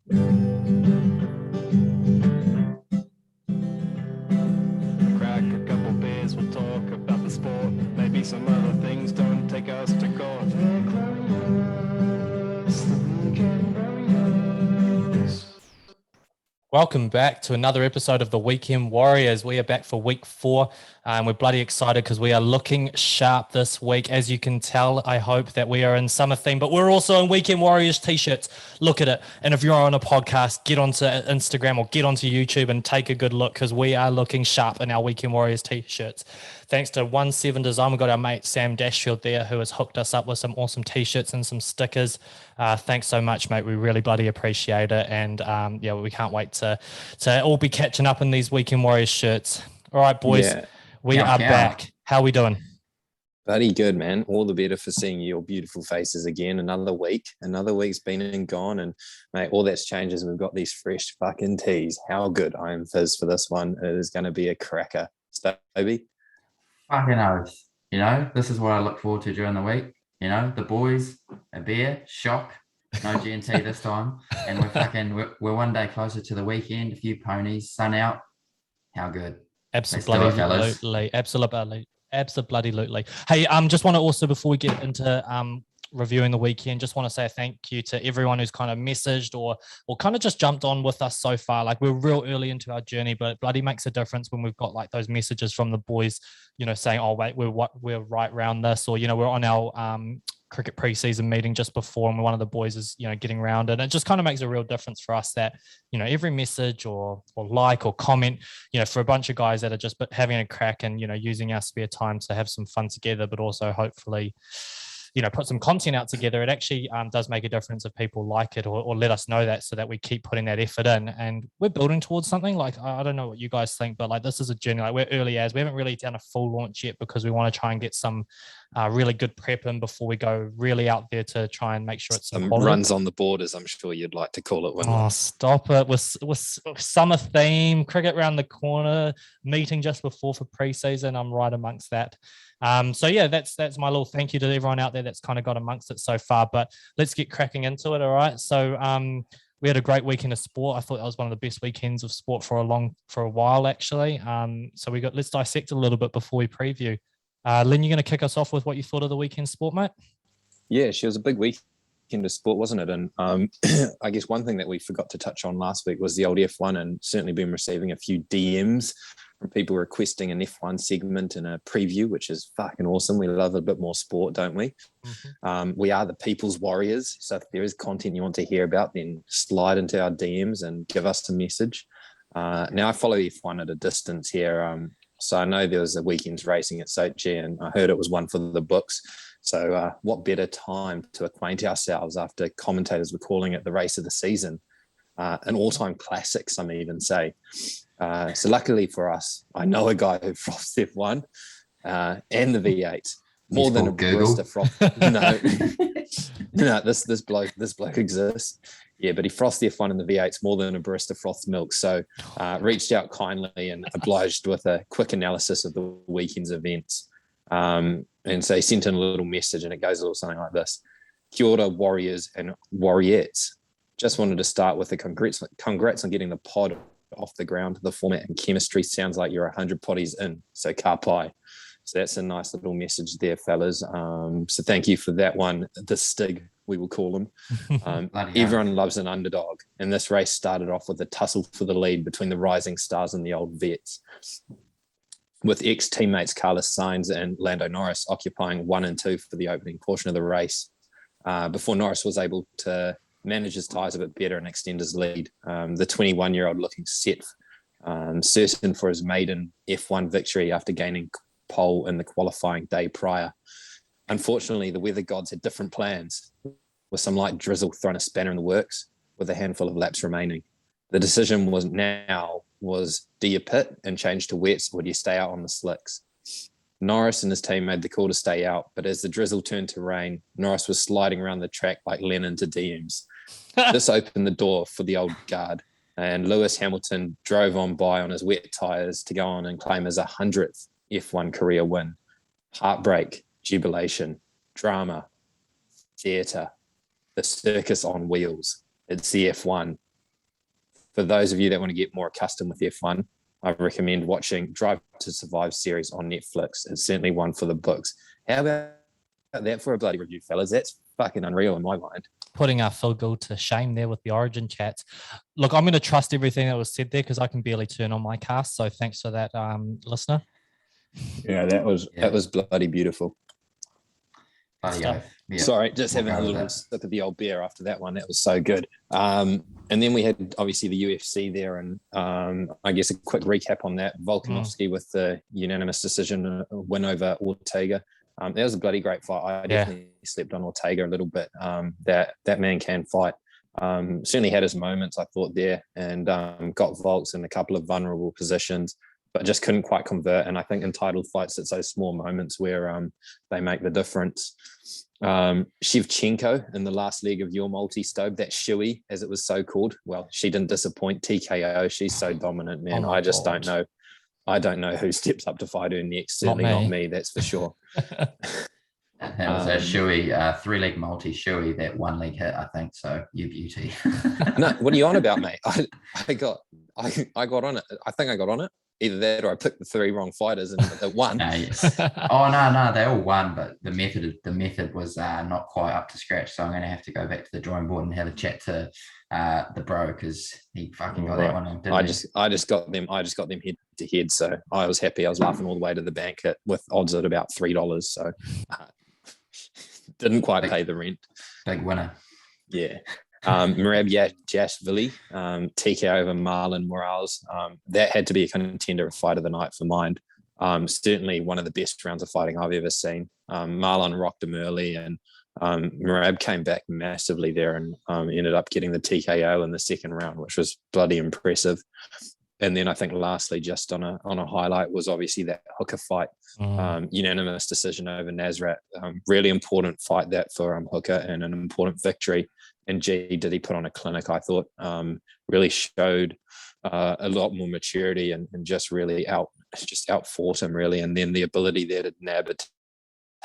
Crack a couple beers, we'll talk about the sport. Maybe some other things, don't take us to court. Welcome back to another episode of the Weekend Warriors. We are back for week 4, and we're bloody excited because we are looking sharp this week. As you can tell, I hope that we are in summer theme, but we're also in Weekend Warriors t-shirts. Look at it. And if you're on a podcast, get onto Instagram or get onto YouTube and take a good look because we are looking sharp in our Weekend Warriors t-shirts. Thanks to 17 Design, we've got our mate Sam Dashfield there who has hooked us up with some awesome t-shirts and some stickers. Thanks so much, mate. We really bloody appreciate it. And we can't wait to all be catching up in these Weekend Warriors shirts. All right, boys, we are back. How are we doing? Bloody good, man. All the better for seeing your beautiful faces again. Another week's been and gone. And, mate, all that's changed is we've got these fresh fucking teas. How good. I am fizz for this one. It is going to be a cracker. Stobey? Fucking oath. You know, this is what I look forward to during the week. You know, the boys, a beer, shock, no G&T this time. And we're one day closer to the weekend, a few ponies, sun out. How good. Absolutely. Hey, just want to also, before we get into reviewing the weekend, just want to say a thank you to everyone who's kind of messaged or kind of just jumped on with us so far. Like, we're real early into our journey, but it bloody makes a difference when we've got like those messages from the boys, you know, saying, oh wait, we're right around this, or, you know, we're on our cricket preseason meeting just before, and one of the boys is, you know, getting around, and it just kind of makes a real difference for us that, you know, every message or like or comment, you know, for a bunch of guys that are just having a crack and, you know, using our spare time to have some fun together, but also hopefully, you know, put some content out together. It actually does make a difference if people like it or let us know that, so that we keep putting that effort in. And we're building towards something. Like, I don't know what you guys think, but like, this is a journey. Like, we're early as we haven't really done a full launch yet because we want to try and get some really good prep in before we go really out there to try and make sure it's some runs on the borders, I'm sure you'd like to call it. Oh, stop it. With summer theme, cricket around the corner, meeting just before for preseason, I'm right amongst that. So yeah, that's my little thank you to everyone out there that's kind of got amongst it so far, but let's get cracking into it. All right. So we had a great weekend of sport. I thought that was one of the best weekends of sport for a while, actually. So let's dissect a little bit before we preview. Lynn, you're going to kick us off with what you thought of the weekend sport, mate? Yeah, she was a big weekend of sport, wasn't it? And I guess one thing that we forgot to touch on last week was the old F1, and certainly been receiving a few DMs from people requesting an F1 segment and a preview, which is fucking awesome. We love a bit more sport, don't we? Mm-hmm. We are the people's warriors. So if there is content you want to hear about, then slide into our DMs and give us a message. Now, I follow F1 at a distance here. So I know there was a weekend's racing at Sochi, and I heard it was one for the books. So what better time to acquaint ourselves after commentators were calling it the race of the season, an all-time classic, some even say. So luckily for us, I know a guy who froths F1 and the V8 more than a barista froth. No, this bloke exists. Yeah, but he froths the F1 and the V8s more than a barista froths milk. So reached out kindly and obliged with a quick analysis of the weekend's events. And so he sent in a little message, and it goes a little something like this. Kia ora, warriors and warriettes. Just wanted to start with a congrats on getting the pod off the ground. The format and chemistry sounds like you're 100 potties in. So ka pai. So that's a nice little message there, fellas. So thank you for that one. The Stig, we will call him. Everyone loves an underdog. And this race started off with a tussle for the lead between the rising stars and the old vets, with ex-teammates Carlos Sainz and Lando Norris occupying 1 and 2 for the opening portion of the race, before Norris was able to manage his tyres a bit better and extend his lead. The 21-year-old looking set, certain for his maiden F1 victory after gaining pole in the qualifying day prior. Unfortunately, the weather gods had different plans, with some light drizzle thrown a spanner in the works with a handful of laps remaining. The decision was do you pit and change to wets, or do you stay out on the slicks? Norris and his team made the call to stay out, but as the drizzle turned to rain, Norris was sliding around the track like Lennon to DMs. This opened the door for the old guard, and Lewis Hamilton drove on by on his wet tyres to go on and claim his 100th F1 career win. Heartbreak, jubilation, drama, theatre, the circus on wheels. It's the F1. for those of you that want to get more accustomed with F1, I recommend watching Drive to Survive series on Netflix. It's certainly one for the books. How about that for a bloody review, fellas? That's fucking unreal in my mind. Putting our Phil Gould to shame there with the Origin chats. Look, I'm going to trust everything that was said there because I can barely turn on my cast. So thanks for that, listener. Yeah, that was bloody beautiful. Bloody oath. Yeah. Sorry, just We'll having a go with little that. sip of the old beer after that one. That was so good. And then we had obviously the UFC there, and I guess a quick recap on that. Volkanovski with the unanimous decision win over Ortega. That was a bloody great fight. I definitely slept on Ortega a little bit. That man can fight. Certainly had his moments, I thought, there, and got Volks in a couple of vulnerable positions, but just couldn't quite convert. And I think entitled fights, it's those small moments where they make the difference. Shevchenko in the last leg of your multi-Stobey, that Shuey, as it was so called. Well, she didn't disappoint. TKO. She's so dominant, man. I just don't know. I don't know who steps up to fight her next. Certainly not me, that's for sure. That was a Shuey, 3-leg multi Shuey, that 1-leg hit, I think. So you beauty. No, what are you on about, mate? I got on it. I think I got on it. Either that or I picked the 3 wrong fighters and it won. No, they all won, but the method was not quite up to scratch. So I'm going to have to go back to the drawing board and have a chat to the bro, because he fucking got that one on, didn't he? I just got them head to head. So I was happy. I was laughing all the way to the bank with odds at about $3. So didn't quite pay the rent. Big winner. Yeah. Merab Yashvili, TK over Marlon Morales. That had to be a contender of fight of the night for mine. Certainly one of the best rounds of fighting I've ever seen. Marlon rocked him early, and Merab came back massively there and ended up getting the TKO in the second round, which was bloody impressive. And then I think lastly, just on a highlight, was obviously that Hooker fight, unanimous decision over Nasrat. Really important fight that for Hooker, and an important victory. And did he put on a clinic? I thought really showed a lot more maturity and just really outfought him really. And then the ability there to nab a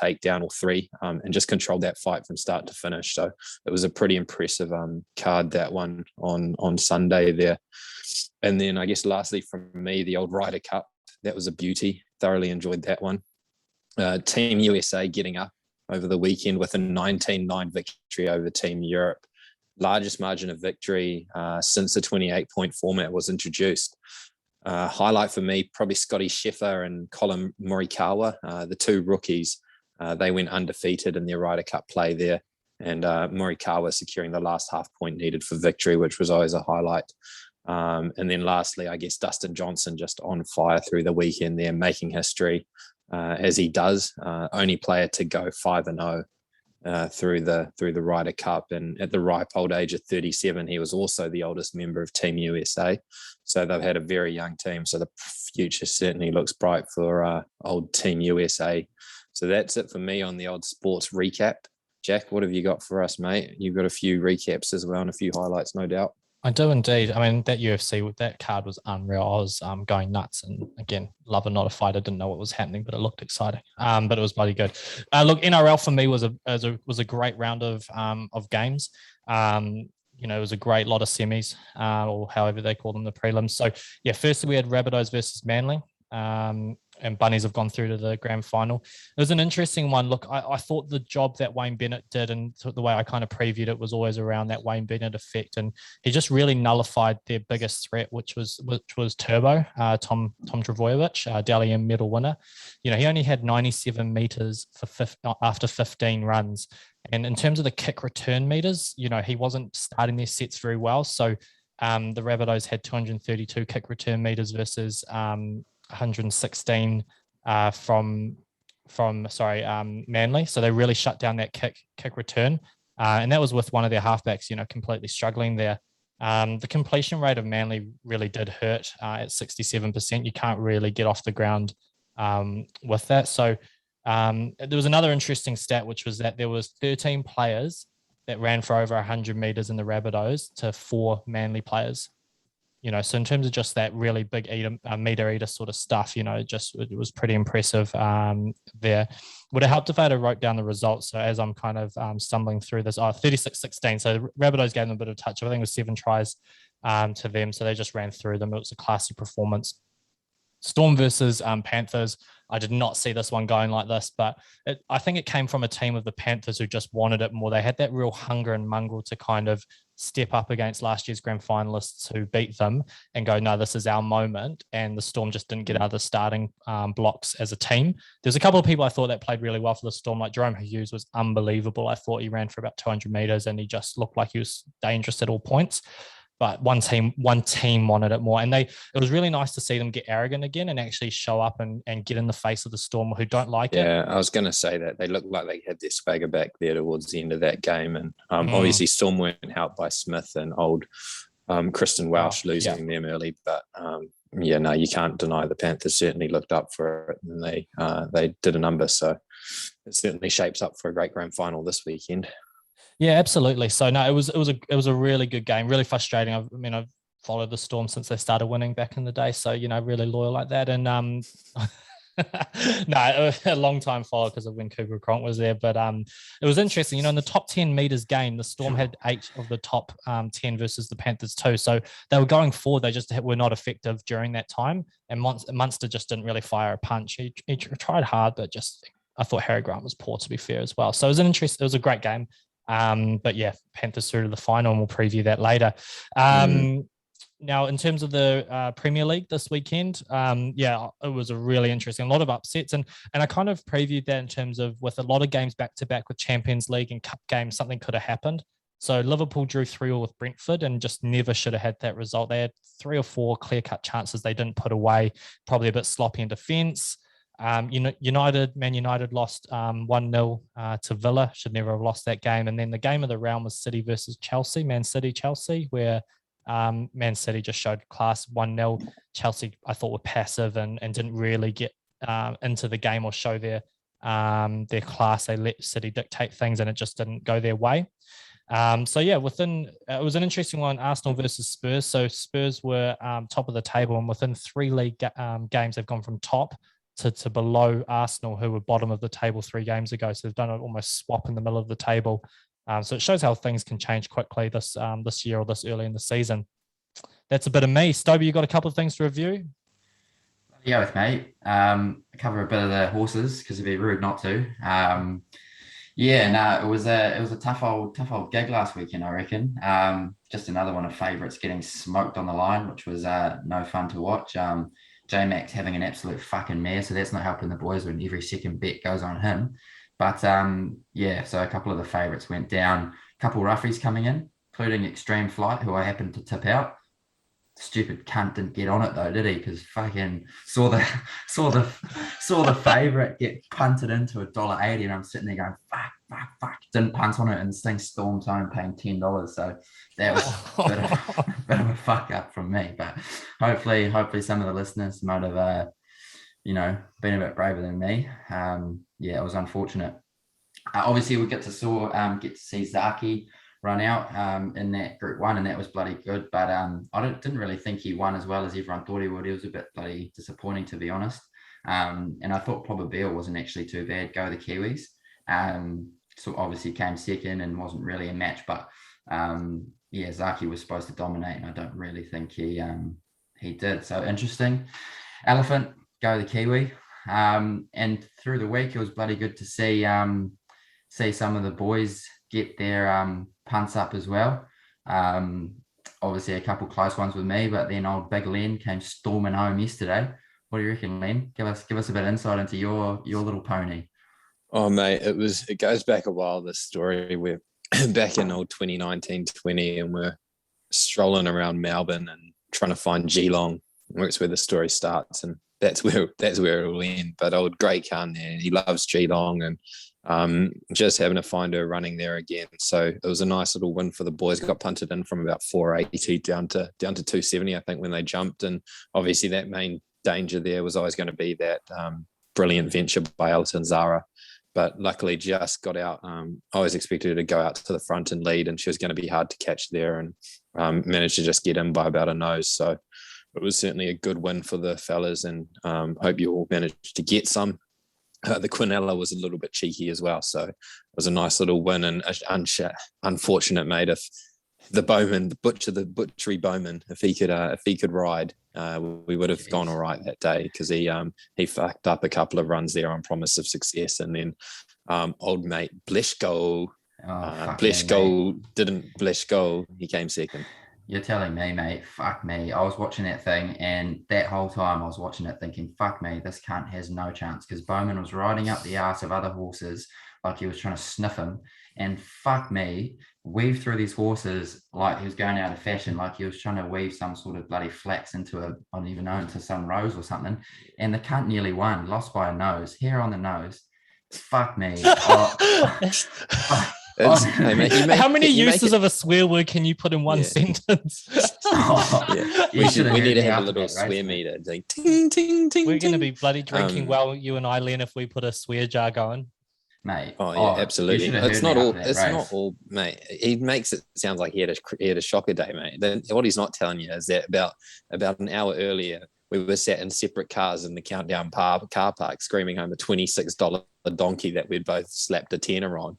takedown or 3 and just control that fight from start to finish. So it was a pretty impressive card, that one on Sunday there. And then I guess lastly from me, the old Ryder Cup. That was a beauty. Thoroughly enjoyed that one. Team USA getting up over the weekend with a 19-9 victory over Team Europe. Largest margin of victory since the 28-point format was introduced. Highlight for me, probably Scotty Scheffler and Colin Morikawa, the 2 rookies. They went undefeated in their Ryder Cup play there, and Morikawa securing the last half point needed for victory, which was always a highlight. And then lastly, I guess Dustin Johnson just on fire through the weekend there, making history as he does. Only player to go 5-0 through the Ryder Cup, and at the ripe old age of 37, he was also the oldest member of Team USA. So they've had a very young team. So the future certainly looks bright for old Team USA. So that's it for me on the old sports recap. Jack, what have you got for us, mate? You've got a few recaps as well and a few highlights, no doubt. I do indeed. I mean, that UFC with that card was unreal. I was going nuts, and again, lover, not a fighter. Didn't know what was happening, but it looked exciting. But it was bloody good. Look, NRL for me was a great round of games. It was a great lot of semis, or however they call them, the prelims. So yeah, firstly we had Rabbitohs versus Manly. And Bunnies have gone through to the grand final. It was an interesting one. Look, I thought the job that Wayne Bennett did, and the way I kind of previewed it, was always around that Wayne Bennett effect, and he just really nullified their biggest threat, which was Turbo, Tom Trbojevic, Dally M medal winner. He only had 97 meters after 15 runs, and in terms of the kick return meters, he wasn't starting their sets very well. So the Rabbitohs had 232 kick return meters versus 116 from Manly. So they really shut down that kick return, and that was with one of their halfbacks completely struggling there. The completion rate of Manly really did hurt at 67%. You can't really get off the ground with that. So there was another interesting stat, which was that there was 13 players that ran for over 100 meters in the Rabbitohs to 4 Manly players. So in terms of just that really big meter eater sort of stuff, it was pretty impressive there. Would have helped if I had wrote down the results. So as I'm kind of stumbling through this, 36-16. So the Rabbitohs gave them a bit of touch. I think it was 7 tries to them. So they just ran through them. It was a classy performance. Storm versus Panthers. I did not see this one going like this, but I think it came from a team of the Panthers who just wanted it more. They had that real hunger and mongrel to kind of step up against last year's grand finalists who beat them and go, no, this is our moment. And the Storm just didn't get out of the starting blocks as a team. There's a couple of people I thought that played really well for the Storm, like Jerome Hughes was unbelievable. I thought he ran for about 200 meters and he just looked like he was dangerous at all points. But one team wanted it more. And it was really nice to see them get arrogant again and actually show up and get in the face of the Storm who don't like it. Yeah, I was going to say that. They looked like they had their swagger back there towards the end of that game. And obviously Storm weren't helped by Smith and old Kristen Welsh losing them early. But you can't deny the Panthers certainly looked up for it and they did a number. So it certainly shapes up for a great grand final this weekend. Yeah, absolutely. So no, it was a really good game, really frustrating. I've followed the Storm since they started winning back in the day. So, really loyal like that. And no, a long time follow because of when Cooper Cronk was there. But it was interesting, in the top 10 meters game, the Storm had 8 of the top 10 versus the Panthers too. So they were going forward. They just were not effective during that time. And Munster just didn't really fire a punch. He tried hard, but I thought Harry Grant was poor, to be fair, as well. So it was a great game. But yeah, Panthers through to the final, and we'll preview that later. Now, in terms of the Premier League this weekend, it was a really interesting, a lot of upsets, and I kind of previewed that in terms of with a lot of games back to back with Champions League and Cup games, something could have happened. So Liverpool drew 3-3 with Brentford and just never should have had that result. They had 3 or 4 clear-cut chances they didn't put away, probably a bit sloppy in defence. Man United lost 1-0 to Villa. Should never have lost that game. And then the game of the round was City versus Chelsea, Man City Chelsea, where Man City just showed class 1-0. Chelsea, I thought, were passive and didn't really get into the game or show their class. They let City dictate things and it just didn't go their way. It was an interesting one, Arsenal versus Spurs. So Spurs were top of the table, and within 3 league games, they've gone from top to below Arsenal, who were bottom of the table 3 games ago. So they've done an almost swap in the middle of the table. So it shows how things can change quickly this year or this early in the season. That's a bit of me. Stobey, you got a couple of things to review? Yeah, with mate. Cover a bit of the horses because it'd be rude not to. It was a tough old gig last weekend, I reckon. Just another one of favourites getting smoked on the line, which was no fun to watch. J-Max having an absolute fucking mare, so that's not helping the boys when every second bet goes on him. But so a couple of the favourites went down. A couple roughies coming in, including Extreme Flight, who I happened to tip out. Stupid cunt didn't get on it though, did he? Because fucking saw the favourite get punted into $1.80, and I'm sitting there going, fuck. Didn't punt on it, and this thing stormed home paying $10. So that was a bit of a fuck up from me. But hopefully some of the listeners might have, been a bit braver than me. It was unfortunate. Obviously, we get to see Zaki run out in that Group 1, and that was bloody good. But I didn't really think he won as well as everyone thought he would. It was a bit bloody disappointing, to be honest. And I thought Probabile wasn't actually too bad. Go the Kiwis. So obviously came second and wasn't really a match. But Zaki was supposed to dominate, and I don't really think he did. So interesting. Elephant, go the Kiwi. And through the week, it was bloody good to see some of the boys get their punts up as well. Obviously a couple close ones with me, but then old Big Len came storming home yesterday. What do you reckon, Len? Give us a bit of insight into your little pony. Oh mate, it goes back a while, this story. We're back in old 2019-20 and we're strolling around Melbourne and trying to find Geelong. That's where the story starts, and that's where it will end. But old Great Khan there, he loves Geelong, and just having to find her running there again. So it was a nice little win for the boys. Got punted in from about 480 down to 270, I think, when they jumped. And obviously that main danger there was always going to be that brilliant venture by Elton Zara. But luckily just got out. I was expected her to go out to the front and lead, and she was going to be hard to catch there, and managed to just get in by about a nose. So it was certainly a good win for the fellas, and hope you all managed to get some. The Quinella was a little bit cheeky as well. So it was a nice little win, and unfortunate, mate, if the Bowman, the butchery Bowman. If he could ride, we would have gone all right that day, because he fucked up a couple of runs there on promise of success, and then old mate Bleshko. Didn't Bleshko. He came second. You're telling me, mate, fuck me. I was watching that thing, and that whole time I was watching it thinking, fuck me, this cunt has no chance, because Bowman was riding up the arse of other horses like he was trying to sniff him, and fuck me, weave through these horses like he was going out of fashion, like he was trying to weave some sort of bloody flax into I don't even know, into some rose or something, and the cunt nearly won, lost by a nose, hair on the nose. Fuck me. How many uses of a swear word can you put in one sentence? We need to have a little swear meter. Like, ting, ting, ting, We're going to be bloody drinking well, you and I, Len, if we put a swear jar going. Mate. Absolutely. It's not all, mate. He makes it sound like he had a shocker day, mate. Then what he's not telling you is that about an hour earlier, we were sat in separate cars in the Countdown car park, screaming home a $26 donkey that we'd both slapped a tenner on.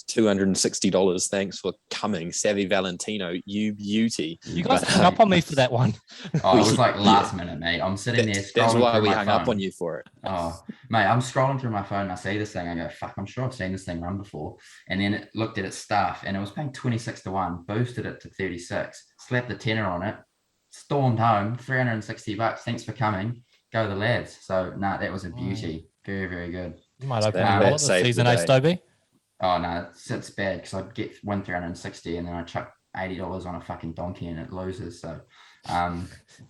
$260. Thanks for coming, Savvy Valentino, you beauty. You guys hung up on me for that one. It was like last minute, mate. I'm sitting there scrolling. That's why we hung phone. up on you for it. Oh, mate, I'm scrolling through my phone and I see this thing. I go, fuck, I'm sure I've seen this thing run before. And then it looked at its staff and it was paying 26 to 1, boosted it to 36, slapped the tenner on it, stormed home, $360. Thanks for coming. Go the lads. So, that was a beauty. Very, very good. You might open your wallet this season, Stobey? Oh, no, it's bad because I win 360 and then I chuck $80 on a fucking donkey and it loses. So,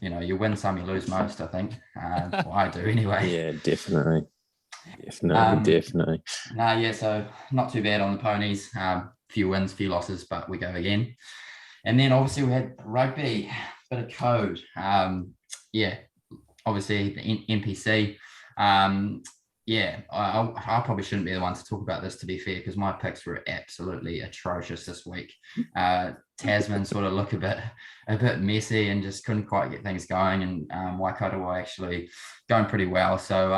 you win some, you lose most, I think. Well, I do anyway. Yeah, definitely. So not too bad on the ponies. Few wins, few losses, but we go again. And then obviously we had rugby, bit of code. Obviously the NPC. I probably shouldn't be the one to talk about this, to be fair, because my picks were absolutely atrocious this week. Tasman sort of look a bit messy and just couldn't quite get things going, and Waikato were actually going pretty well. So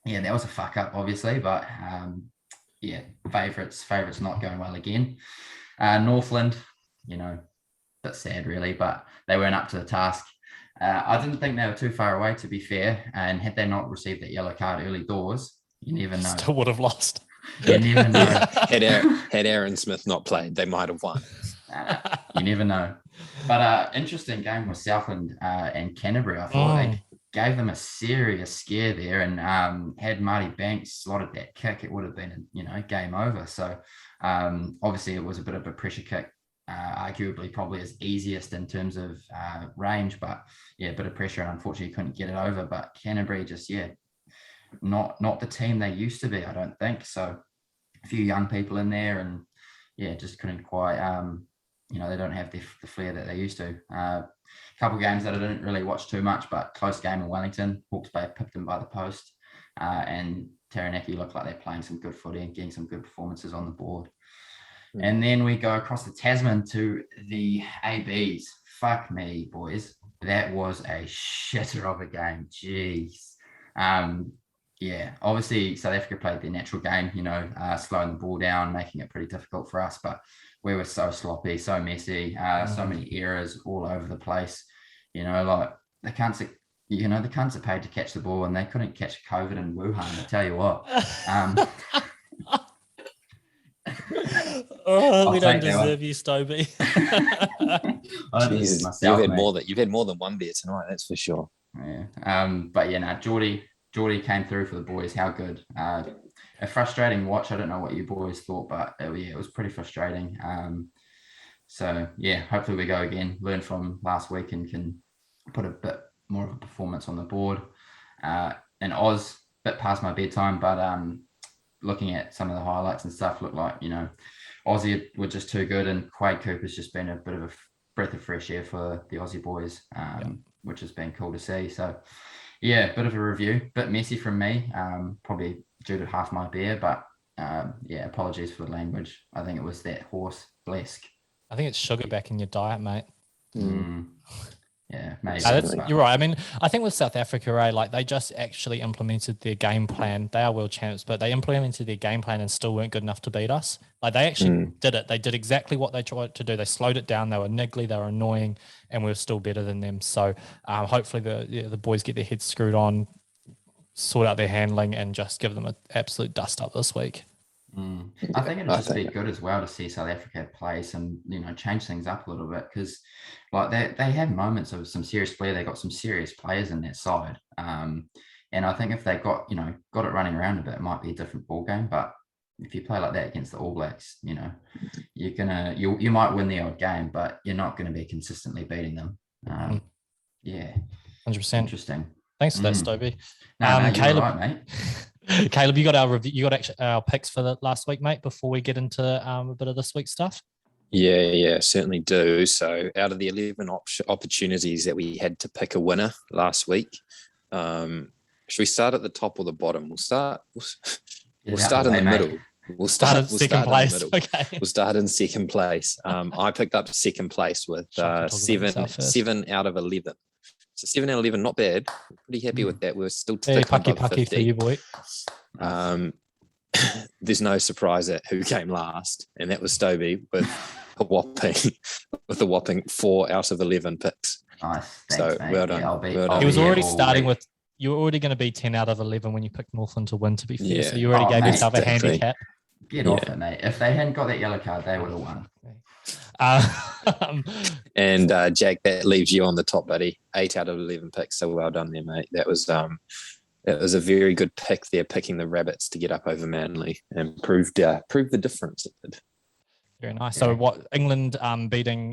that was a fuck up, obviously, but favourites not going well again. Northland, bit sad really, but they weren't up to the task. I didn't think they were too far away, to be fair. And had they not received that yellow card early doors, you never know. Still would have lost. You never know. Had Aaron Smith not played, they might have won. You never know. But interesting game with Southland and Canterbury. I thought they gave them a serious scare there, and had Marty Banks slotted that kick, it would have been game over. So obviously it was a bit of a pressure kick. Arguably probably as easiest in terms of range, but a bit of pressure, and unfortunately couldn't get it over. But Canterbury just not the team they used to be, I don't think. So a few young people in there, and just couldn't quite they don't have the flair that they used to. A couple of games that I didn't really watch too much, but close game in Wellington. Hawke's Bay pipped them by the post, and Taranaki looked like they're playing some good footy and getting some good performances on the board. And then we go across the Tasman to the ABs. Fuck me, boys. That was a shitter of a game. Jeez. Obviously South Africa played their natural game, slowing the ball down, making it pretty difficult for us. But we were so sloppy, so messy, so many errors all over the place. Like the cunts are paid to catch the ball, and they couldn't catch COVID in Wuhan, I tell you what. We don't deserve you, Stobey. You've had more than one beer tonight, that's for sure. Yeah. Geordie came through for the boys. How good. A frustrating watch. I don't know what you boys thought, but it was pretty frustrating. Hopefully we go again, learn from last week, and can put a bit more of a performance on the board. And Oz, a bit past my bedtime, but looking at some of the highlights and stuff, looked like, Aussie were just too good, and Quade Cooper's just been a bit of a breath of fresh air for the Aussie boys, which has been cool to see. So, bit of a review, bit messy from me, probably due to half my beer, but apologies for the language. I think it was that horse blesk. I think it's sugar back in your diet, mate. Yeah, maybe. You're right. I mean, I think with South Africa, right, like they just actually implemented their game plan. They are world champs, but they implemented their game plan and still weren't good enough to beat us. Like they actually did it. They did exactly what they tried to do. They slowed it down. They were niggly. They were annoying, and we were still better than them. So hopefully the boys get their heads screwed on, sort out their handling, and just give them an absolute dust up this week. I think it'd just be good as well to see South Africa play some, change things up a little bit, because like they had moments of some serious play. They got some serious players in that side, and I think if they got it running around a bit, it might be a different ball game. But if you play like that against the All Blacks, you might win the odd game, but you're not going to be consistently beating them. 100%. Interesting. Thanks for that, Stobey. No, Caleb, right, mate. Caleb, you got our review. You got actually our picks for the last week, mate. Before we get into a bit of this week's stuff. Yeah, certainly do. So, out of the 11 opportunities that we had to pick a winner last week, should we start at the top or the bottom? We'll start in the middle. We'll start in second place. Okay. We'll start in second place. I picked up second place with 7 out of 11. So 7 out of 11, not bad. Pretty happy with that. We're still pucky for you, boy. There's no surprise at who came last, and that was Stobey with a whopping 4 out of 11 picks. Nice. Thanks, so mate. well done. He was already starting with. You were already going to be 10 out of 11 when you picked Northland to win. To be fair, so you already gave yourself a handicap. Get off it, mate. If they hadn't got that yellow card, they would have won. And Jack, that leaves you on the top, buddy. 8 out of 11 picks. So well done there, mate. That was a very good pick there, picking the Rabbits to get up over Manly and proved the difference. Very nice. So what England beating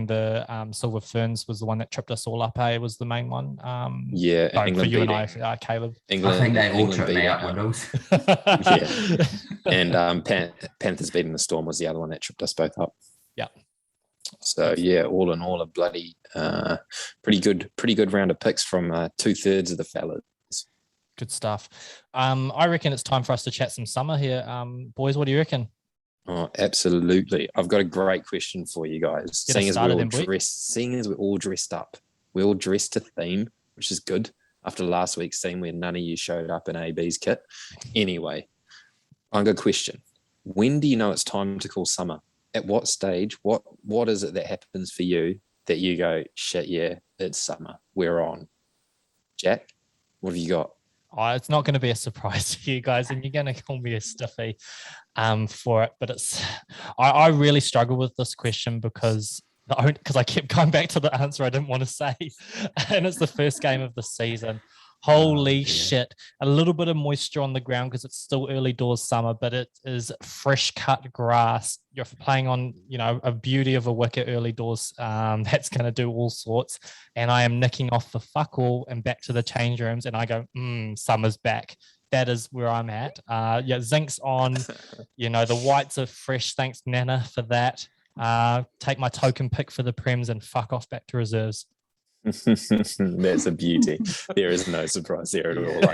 the Silver Ferns was the one that tripped us all up. Was the main one. England for you beating, and I, Caleb. I think they all tripped me up, Windows. Yeah, and Panthers beating the Storm was the other one that tripped us both up. Yeah. So all in all, a bloody pretty good round of picks from 2/3 of the fellas. Good stuff. I reckon it's time for us to chat some summer here. Boys, what do you reckon? Oh, absolutely. I've got a great question for you guys. Seeing as we're all dressed up, we're all dressed to theme, which is good after last week's theme where none of you showed up in AB's kit. Anyway, I've got a question. When do you know it's time to call summer? At what stage? What is it that happens for you that you go, shit, yeah, it's summer, we're on? Jack, what have you got? Oh, it's not going to be a surprise to you guys, and you're going to call me a stiffy for it. But I really struggle with this question because I kept going back to the answer I didn't want to say, and it's the first game of the season. Holy shit. A little bit of moisture on the ground because it's still early doors summer, but it is fresh cut grass. You're playing on, a beauty of a wicket early doors. That's going to do all sorts. And I am nicking off the fuck all and back to the change rooms. And I go, summer's back. That is where I'm at. Zinc's on. The whites are fresh. Thanks, Nana, for that. Take my token pick for the Prems and fuck off back to reserves. That's a beauty. There is no surprise there at all.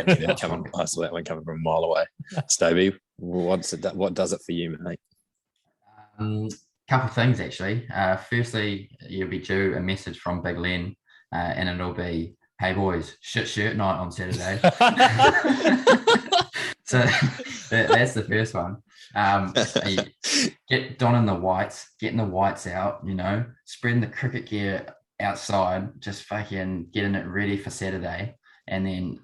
I saw that one coming from a mile away. Stobey, what does it for you, mate? Couple of things actually. Firstly, you'll be due a message from Big Len, and it'll be, "Hey boys, shit shirt night on Saturday." So that's the first one. Get donning the whites, getting the whites out. Spreading the cricket gear outside, just fucking getting it ready for Saturday, and then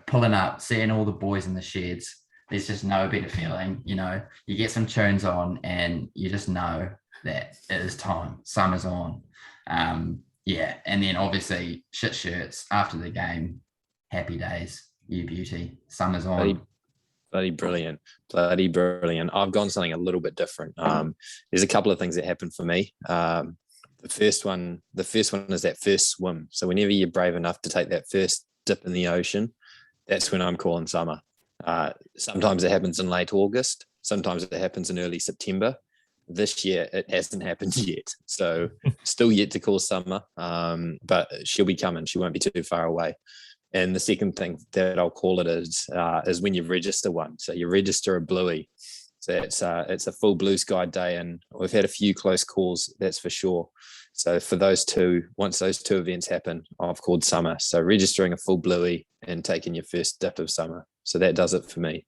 pulling up, seeing all the boys in the sheds. There's just no better feeling. You get some tunes on and you just know that it is time, summer's on. And then obviously shit shirts after the game, happy days, you beauty, summer's on. Bloody brilliant. I've gone something a little bit different. There's a couple of things that happen for me. The first one is that first swim. So whenever you're brave enough to take that first dip in the ocean, that's when I'm calling summer. Sometimes it happens in late August. Sometimes it happens in early September. This year, it hasn't happened yet. So still yet to call summer, but she'll be coming. She won't be too far away. And the second thing that I'll call it is when you register one. So you register a bluey. So it's a full blue sky day, and we've had a few close calls, that's for sure. So for those two, once those two events happen, I've called summer. So registering a full bluey and taking your first dip of summer. So that does it for me.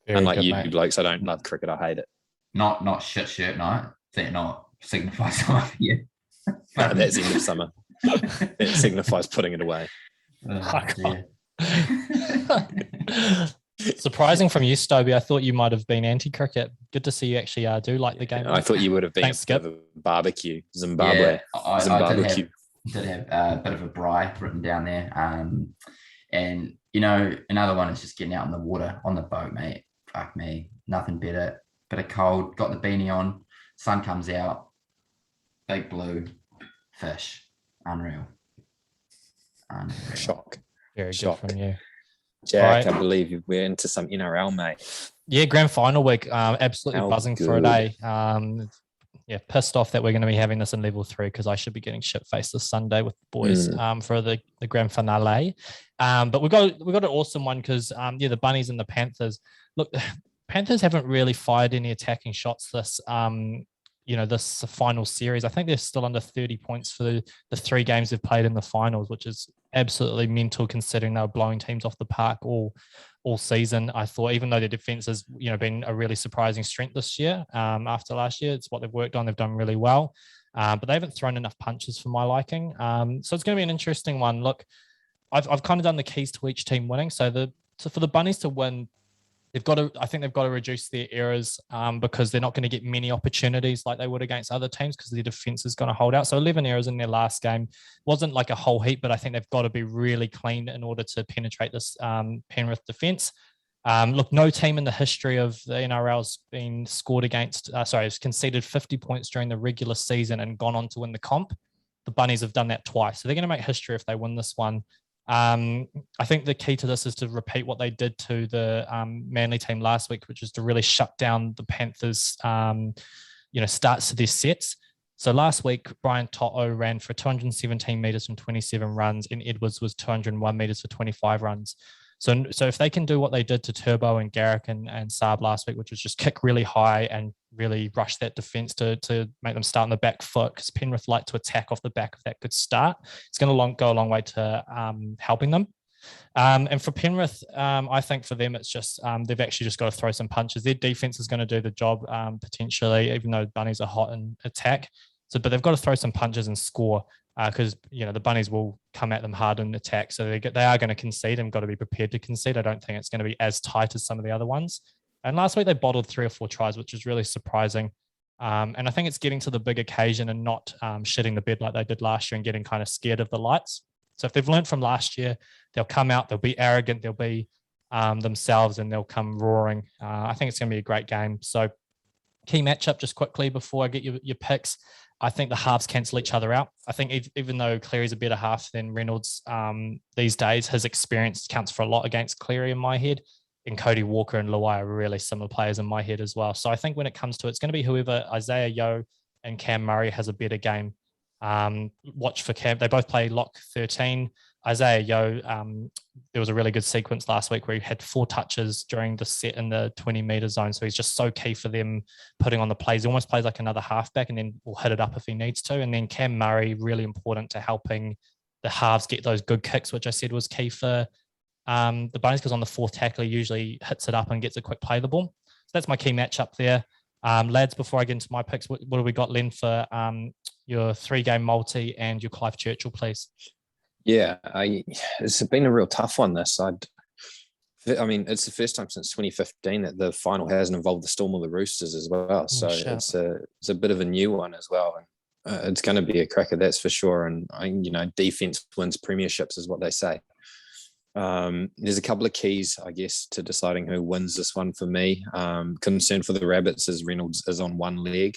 Very Unlike good, you mate. blokes, I don't love cricket. I hate it. Not shit shirt night. That not signifies summer for you. No, that's the end of summer. That signifies putting it away. Dear. Surprising from you, Stobey. I thought you might have been anti-cricket. Good to see you actually do like the game. I thought you would have been Thanks, a bit of a barbecue. Zimbabwe. Yeah, I Zimbabwe. did have a bit of a braai written down there. And, you know, another one is just getting out in the water on the boat, mate. Fuck me. Nothing better. Bit of cold, got the beanie on, sun comes out, big blue, fish. Unreal. Shock. Very Shock. good from you. Jack, Right. I believe we're into some NRL, mate. Yeah, grand final week. Absolutely How buzzing for a good. day. Yeah, pissed off that we're going to be having this in level 3 because I should be getting shit faced this Sunday with the boys for the grand finale. But we've got an awesome one because the Bunnies and the Panthers. Look, Panthers haven't really fired any attacking shots this this final series. I think they're still under 30 points for the 3 games they've played in the finals, which is absolutely mental considering they were blowing teams off the park all season. I thought, even though their defense has been a really surprising strength this year, after last year, it's what they've worked on. They've done really well, but they haven't thrown enough punches for my liking. So it's going to be an interesting one. Look, I've kind of done the keys to each team winning. So for the Bunnies to win, I think they've got to reduce their errors because they're not going to get many opportunities like they would against other teams because their defense is going to hold out. So 11 errors in their last game wasn't like a whole heap, but I think they've got to be really clean in order to penetrate this Penrith defense. Look, no team in the history of the NRL has been has conceded 50 points during the regular season and gone on to win the comp. The Bunnies have done that twice. So they're going to make history if they win this one. I think the key to this is to repeat what they did to the Manly team last week, which is to really shut down the Panthers, starts to their sets. So last week, Brian To'o ran for 217 metres from 27 runs, and Edwards was 201 metres for 25 runs. So if they can do what they did to Turbo and Garrick and Saab last week, which was just kick really high and really rush that defence to make them start on the back foot, because Penrith like to attack off the back of that good start, it's going to go a long way to helping them. And for Penrith, I think for them, it's just they've actually just got to throw some punches. Their defence is going to do the job potentially, even though Bunnies are hot in attack. But they've got to throw some punches and score because the Bunnies will come at them hard in attack. So they are going to concede and got to be prepared to concede. I don't think it's going to be as tight as some of the other ones. And last week they bottled 3 or 4 tries, which is really surprising. And I think it's getting to the big occasion and not shitting the bed like they did last year and getting kind of scared of the lights. So if they've learned from last year, they'll come out, they'll be arrogant, they'll be themselves, and they'll come roaring. I think it's going to be a great game. So key matchup, just quickly before I get your picks. I think the halves cancel each other out. I think even though Cleary's a better half than Reynolds these days, his experience counts for a lot against Cleary in my head. And Cody Walker and Luai are really similar players in my head as well. So I think when it comes to it, it's going to be whoever Isaiah Yeo and Cam Murray has a better game. Watch for Cam. They both play lock 13. Isaiah Yeo, there was a really good sequence last week where he had 4 touches during the set in the 20-meter zone. So he's just so key for them putting on the plays. He almost plays like another halfback and then will hit it up if he needs to. And then Cam Murray, really important to helping the halves get those good kicks, which I said was key for the Bunnies, because on the 4th tackle, he usually hits it up and gets a quick play the ball. So that's my key matchup there. Lads, before I get into my picks, what do we got, Len, for your 3-game multi and your Clive Churchill, please? Yeah, it's been a real tough one, this. I mean, it's the first time since 2015 that the final hasn't involved the Storm or the Roosters as well. So it's a bit of a new one as well. And it's going to be a cracker, that's for sure. And, defense wins premierships is what they say. There's a couple of keys, I guess, to deciding who wins this one for me. Concern for the Rabbits is Reynolds is on one leg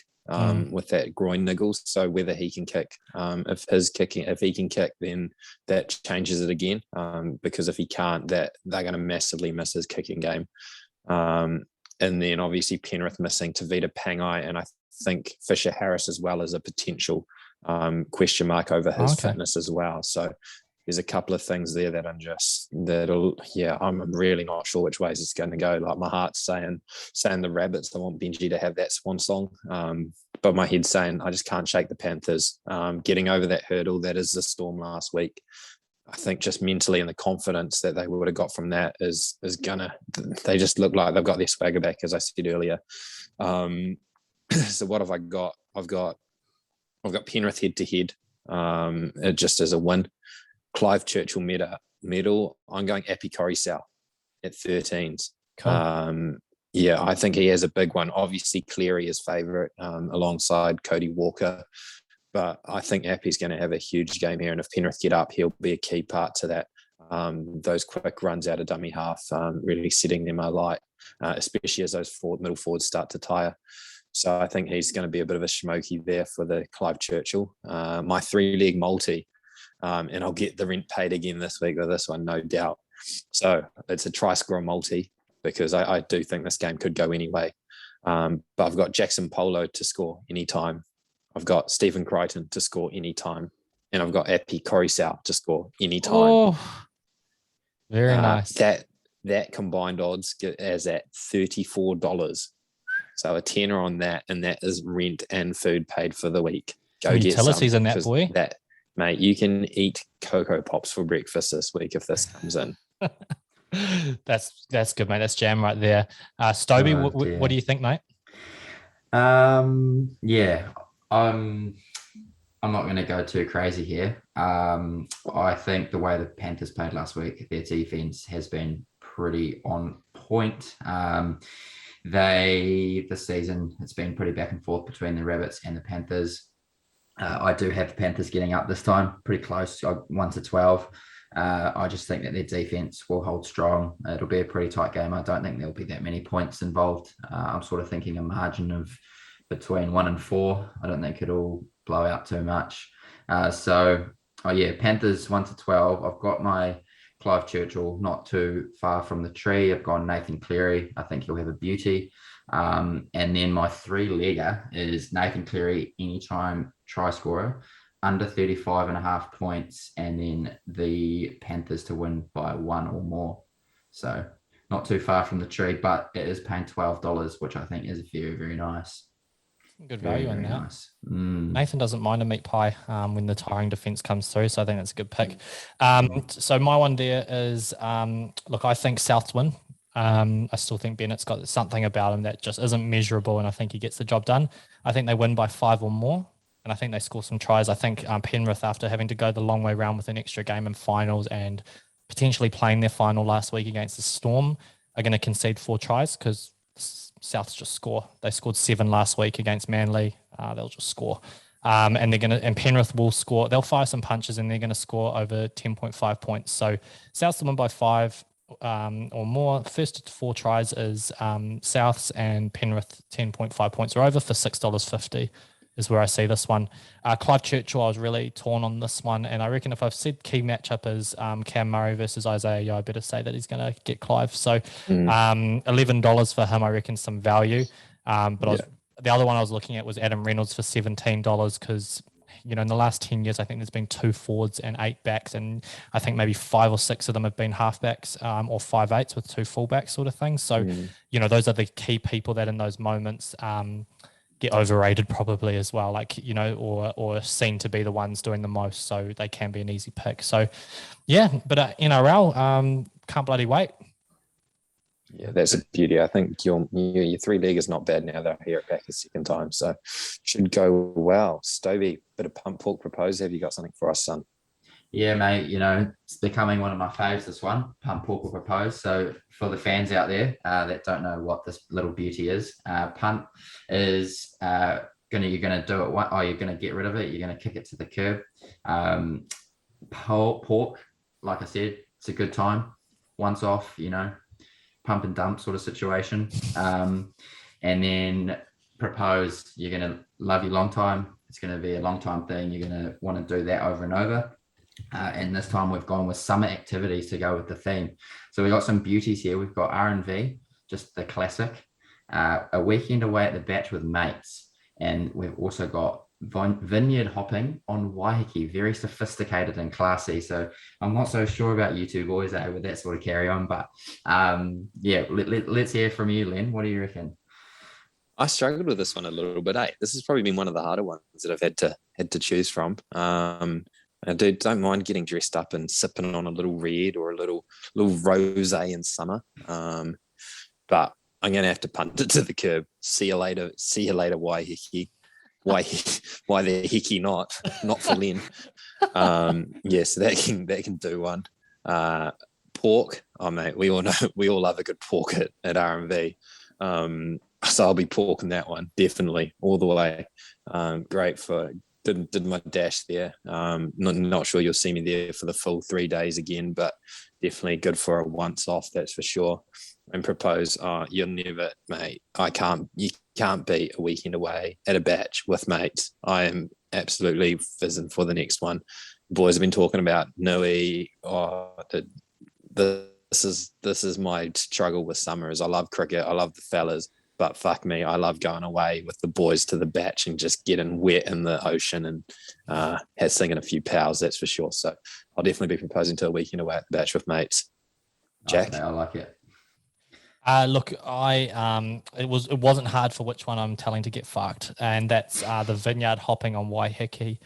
with that groin niggles. So whether he can kick, if he can kick, then that changes it again. Because if he can't, they're going to massively miss his kicking game. And then obviously Penrith missing Tavita Pangai, and I think Fisher Harris as well as a potential question mark over his fitness as well. So there's a couple of things there that I'm really not sure which ways it's going to go. Like my heart's saying the Rabbits. I want Benji to have that swan song, but my head's saying I just can't shake the Panthers. Getting over that hurdle that is the Storm last week, I think just mentally and the confidence that they would have got from that is gonna. They just look like they've got their swagger back, as I said earlier. So what have I got? I've got Penrith head to head. It just as a win. Clive Churchill medal. I'm going Appy Coruscant at 13s. Cool. I think he has a big one. Obviously, Cleary is favourite alongside Cody Walker. But I think Appy's going to have a huge game here. And if Penrith get up, he'll be a key part to that. Those quick runs out of dummy half, really setting them alight, especially as those middle forwards start to tire. So I think he's going to be a bit of a smoky there for the Clive Churchill. My 3-leg multi, and I'll get the rent paid again this week with this one, no doubt. So it's a try-scorer multi because I do think this game could go anyway. But I've got Jackson Polo to score anytime. I've got Stephen Crichton to score anytime. And I've got Appy Coruscant to score anytime. Oh, very nice. That combined odds is at $34. So a tenner on that, and that is rent and food paid for the week. Go get utilities in that, boy. That, mate, you can eat Cocoa Pops for breakfast this week if this comes in. That's good, mate. That's jam right there. Stobey, what do you think, mate? I'm not going to go too crazy here. I think the way the Panthers played last week, their defense has been pretty on point. This season, it's been pretty back and forth between the Rabbits and the Panthers. I do have the Panthers getting up this time, pretty close, 1-12. I just think that their defense will hold strong. It'll be a pretty tight game. I don't think there'll be that many points involved. I'm sort of thinking a margin of between 1 and 4. I don't think it'll blow out too much. Panthers 1-12. I've got my Clive Churchill not too far from the tree. I've gone Nathan Cleary. I think he'll have a beauty. And then my 3-legger is Nathan Cleary anytime try scorer under 35.5 points, and then the Panthers to win by 1 or more. So not too far from the tree, but it is paying $12, which I think is very, very nice. Good value on that. Nice. Nathan doesn't mind a meat pie when the tiring defense comes through, so I think that's a good pick. So my one there is, I think Souths win. I still think Bennett's got something about him that just isn't measurable, and I think he gets the job done. I think they win by 5 or more, and I think they score some tries. I think Penrith, after having to go the long way round with an extra game in finals and potentially playing their final last week against the Storm, are going to concede 4 tries because Souths just score. They scored 7 last week against Manly. They'll just score. And Penrith will score. They'll fire some punches and they're going to score over 10.5 points. So Souths to win by 5 or more. First to 4 tries is Souths, and Penrith 10.5 points or over for $6.50 is where I see this one. Clive Churchill, I was really torn on this one, and I reckon if I've said key matchup is Cam Murray versus Isaiah, I better say that he's going to get Clive. So $11 for him, I reckon some value. The other one I was looking at was Adam Reynolds for $17 because, in the last 10 years, I think there's been 2 forwards and 8 backs, and I think maybe 5 or 6 of them have been halfbacks or 5'8" with 2 fullbacks sort of thing. So, those are the key people that in those moments get overrated probably as well, or seen to be the ones doing the most, so they can be an easy pick. So but NRL can't bloody wait. Yeah, that's a beauty. I think your 3-leg is not bad now. They'll hear it back a second time, so should go well. Stobey, bit of punt pork proposed. Have you got something for us, son? Yeah, mate, it's becoming one of my faves, this one, Punt Pork or Propose. So for the fans out there that don't know what this little beauty is, punt is you're going to do it, you're going to get rid of it, you're going to kick it to the curb. Pork, like I said, it's a good time. Once off, pump and dump sort of situation. And then Propose, you're going to love your long time. It's going to be a long time thing. You're going to want to do that over and over. And this time we've gone with summer activities to go with the theme. So we've got some beauties here. We've got R&V, just the classic, a weekend away at the Batch with mates. And we've also got vineyard hopping on Waiheke. Very sophisticated and classy. So I'm not so sure about you two boys with that sort of carry on. But yeah, let's hear from you, Len. What do you reckon? I struggled with this one a little bit. This has probably been one of the harder ones that I've had to choose from. I don't mind getting dressed up and sipping on a little red or a little rosé in summer. But I'm going to have to punt it to the curb. See you later, Waiheke. Why the hickey not for Len? So that can do one. Pork. Oh mate, we all love a good pork at R&V. So I'll be porking that one definitely all the way. Great for did my dash there. Not sure you'll see me there for the full 3 days again, but definitely good for a once off, that's for sure. And propose, you'll never, mate. You can't beat a weekend away at a batch with mates. I am absolutely fizzing for the next one. The boys have been talking about Nui. This is my struggle with summer. Is I love cricket, I love the fellas, but fuck me, I love going away with the boys to the batch and just getting wet in the ocean and singing a few pals, that's for sure. So I'll definitely be proposing to a weekend away at the batch with mates. Jack? Okay, I like it. Look, it wasn't hard for which one I'm telling to get fucked, and that's the vineyard hopping on Waiheke.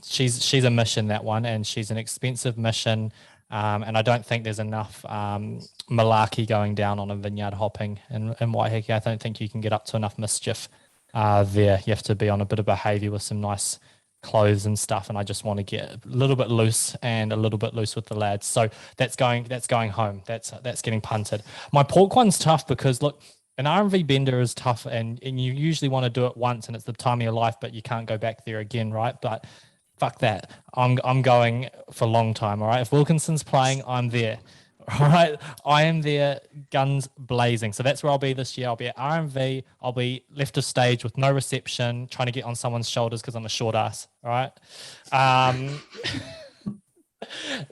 She's a mission, that one, and she's an expensive mission. And I don't think there's enough malarkey going down on a vineyard hopping in Waiheke. I don't think you can get up to enough mischief there. You have to be on a bit of behaviour with some nice clothes and stuff, and I just want to get a little bit loose with the lads. So that's going home. That's getting punted. My pork one's tough because look, an R&V bender is tough, and you usually want to do it once, and it's the time of your life, but you can't go back there again, right? But fuck that. I'm going for a long time, all right? If Wilkinson's playing, I'm there. All right, I am there, guns blazing. So that's where I'll be this year. I'll be at R&V. I'll be left of stage with no reception, trying to get on someone's shoulders because I'm a short ass. All right.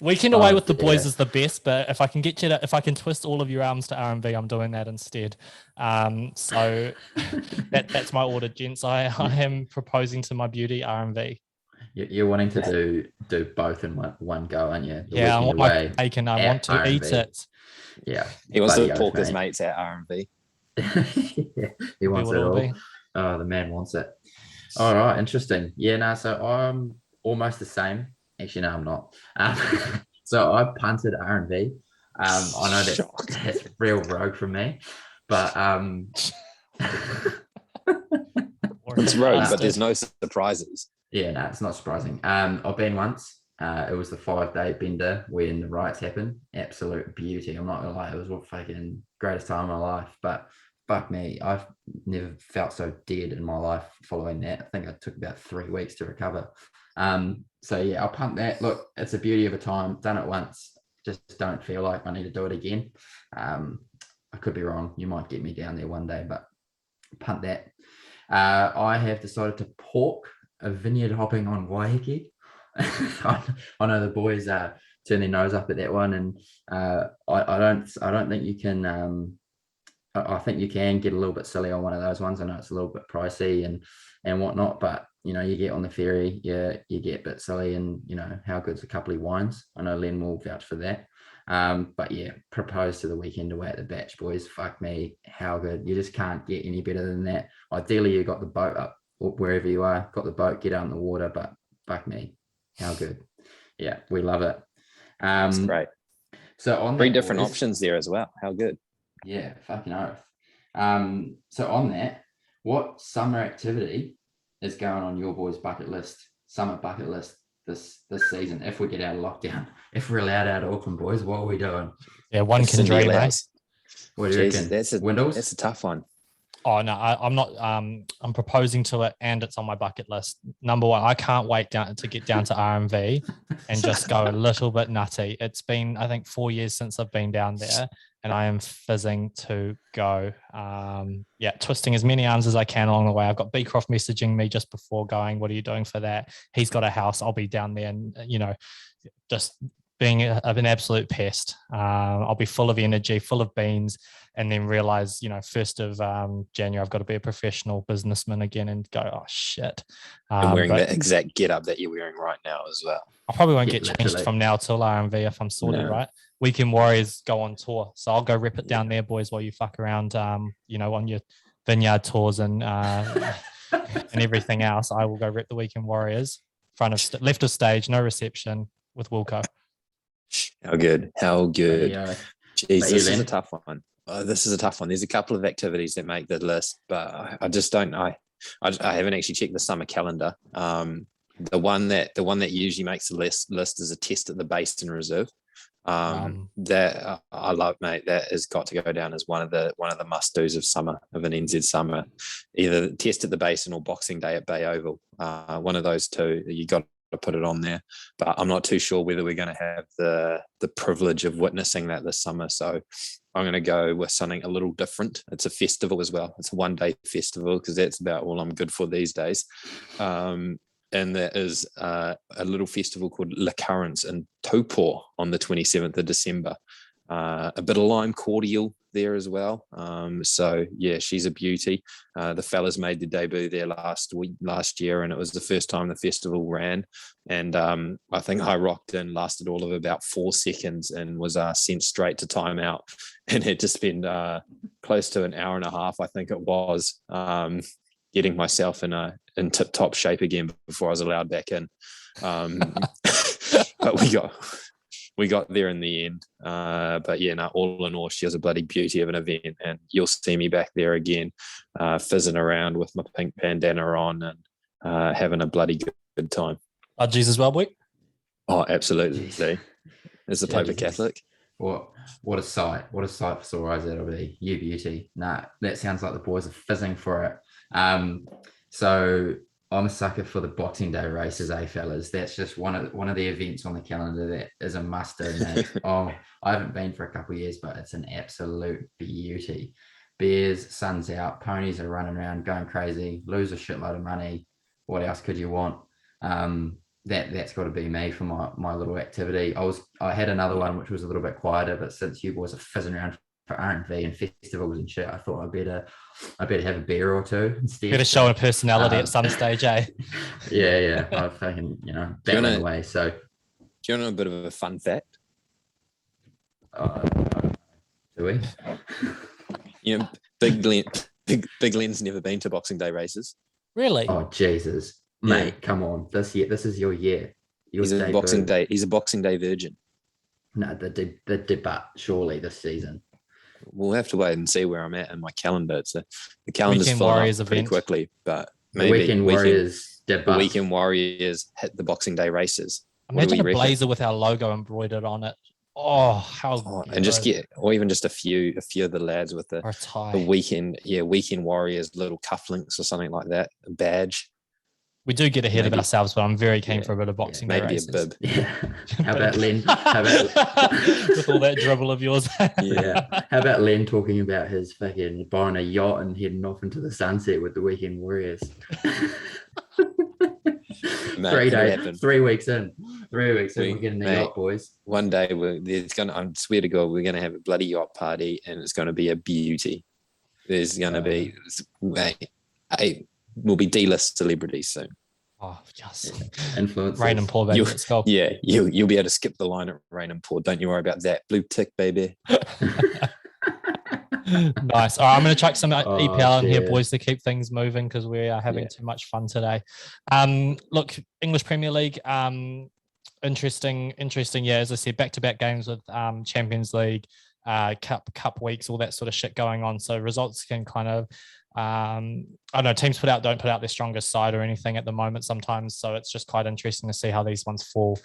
Weekend away with the boys is the best, but if I can twist all of your arms to R&V, I'm doing that instead. So that's my order, gents. I am proposing to my beauty R&V. You're wanting to do both in one go, aren't you? I want my cake and I want to R&V. eat it. Yeah. He wants to pork his mates at R&V. Yeah, he wants it all. Oh, the man wants it. All right, interesting. Yeah, no, so I'm almost the same. Actually, no, I'm not. So I punted R&V. I know that's real rogue from me, but it's rogue, but there's no surprises. Yeah, no, it's not surprising. I've been once. It was the 5-day bender when the riots happened. Absolute beauty. I'm not gonna lie, it was what fucking greatest time of my life. But fuck me, I've never felt so dead in my life following that. I think it took about 3 weeks to recover. So yeah, I'll punt that. Look, it's a beauty of a time. Done it once. Just don't feel like I need to do it again. I could be wrong. You might get me down there one day, but punt that. I have decided to pork a vineyard hopping on Waiheke. I know the boys turn their nose up at that one, and I don't think you can. I think you can get a little bit silly on one of those ones. I know it's a little bit pricey and whatnot, but you know, you get on the ferry, you get a bit silly, and you know how good's a couple of wines. I know Len will vouch for that. But yeah, propose to the weekend away at the batch, boys. Fuck me, how good! You just can't get any better than that. Ideally, you got the boat up wherever you are, got the boat, get out in the water, but fuck me, how good. Yeah, we love it. That's great. So on 3 different options there as well. How good. Yeah, fucking oath. So on that, what summer activity is going on your boys' bucket list, summer bucket list this season? If we get out of lockdown, if we're allowed out of Auckland, boys, what are we doing? Yeah, one can dream, mate. What do you reckon? That's a tough one. Oh no, I'm not. I'm proposing to it, and it's on my bucket list. Number one, I can't wait to get down to R&V and just go a little bit nutty. It's been, I think, 4 years since I've been down there, and I am fizzing to go. Twisting as many arms as I can along the way. I've got Beecroft messaging me just before going, "What are you doing for that?" He's got a house. I'll be down there, and just an absolute pest. I'll be full of energy, full of beans, and then realize, 1st of January, I've got to be a professional businessman again and go, oh shit. And wearing that exact get up that you're wearing right now as well. I probably won't get changed from now till RMV if I'm sorted, right? Weekend Warriors go on tour. So I'll go rip it down there, boys, while you fuck around, on your vineyard tours and everything else. I will go rip the Weekend Warriors, left of stage, no reception with Wilco. How good. Yeah. Jeez, this is a tough one. This is a tough one. There's a couple of activities that make the list, but I just don't know. I haven't actually checked the summer calendar. The one that usually makes the list is a test at the Basin Reserve. That I love, mate. That has got to go down as one of the must-dos of an NZ summer. Either test at the Basin or Boxing Day at Bay Oval. One of those two. You got to put it on there. But I'm not too sure whether we're going to have the privilege of witnessing that this summer. So I'm going to go with something a little different. It's a festival as well. It's a one-day festival because that's about all I'm good for these days. And that is a little festival called La Currents in Taupō on the 27th of December. A bit of lime cordial there as well. So yeah, she's a beauty. The fellas made their debut there last year, and it was the first time the festival ran. And I think I rocked in, lasted all of about 4 seconds, and was sent straight to timeout, and had to spend close to an hour and a half, I think it was, getting myself in tip-top shape again before I was allowed back in. But we got there in the end. But yeah, no, all in all, she was a bloody beauty of an event, and you'll see me back there again, fizzing around with my pink bandana on and having a bloody good time. Budgies as well, boy? Oh, absolutely. Jeez. As a Pope Catholic. What a sight. What a sight for sore eyes that'll be. You beauty. Nah, that sounds like the boys are fizzing for it. So I'm a sucker for the Boxing Day races, fellas. That's just one of the events on the calendar that is a must-do. I haven't been for a couple of years, but it's an absolute beauty. Bears, sun's out, ponies are running around, going crazy, lose a shitload of money. What else could you want? That's got to be me for my little activity. I had another one which was a little bit quieter, but since you boys are fizzing around for R&V and festivals and shit, I thought I better have a beer or two instead. Better show a personality at some stage, eh? Yeah. I fucking, that away. So, do you want to know a bit of a fun fact? Do we? Big Len's never been to Boxing Day races. Really? Oh Jesus, mate! Come on, this is your year. He's a Boxing Day virgin. No, the debut surely this season. We'll have to wait and see where I'm at in my calendar. The calendar's Weekend filling Warriors up pretty event. quickly, but The Weekend Warriors debut. The Weekend Warriors hit the Boxing Day races. Imagine a blazer with our logo embroidered on it. Oh, how good. And just even just a few of the lads with the Weekend Warriors little cufflinks or something like that, a badge. We do get ahead of ourselves, but I'm very keen for a bit of Boxing Day races. Maybe a bib. Yeah. How about Len? With all that dribble of yours. Yeah. How about Len talking about his fucking buying a yacht and heading off into the sunset with the Weekend Warriors? Mate, 3 weeks in. 3 weeks in, we're getting the yacht, boys. One day I swear to God, we're gonna have a bloody yacht party, and it's gonna be a beauty. There's gonna be we'll be D-list celebrities soon. Oh, yes. Influencers. Rain and pour, baby. Let's go. Yeah, you'll be able to skip the line at Rain and Pour. Don't you worry about that. Blue tick, baby. Nice. All right, I'm going to chuck some EPL in here, boys, to keep things moving because we are having too much fun today. Look, English Premier League, interesting. Yeah, as I said, back-to-back games with Champions League, cup weeks, all that sort of shit going on. So results can kind of, I don't know, teams don't put out their strongest side or anything at the moment sometimes. So it's just quite interesting to see how these ones fall.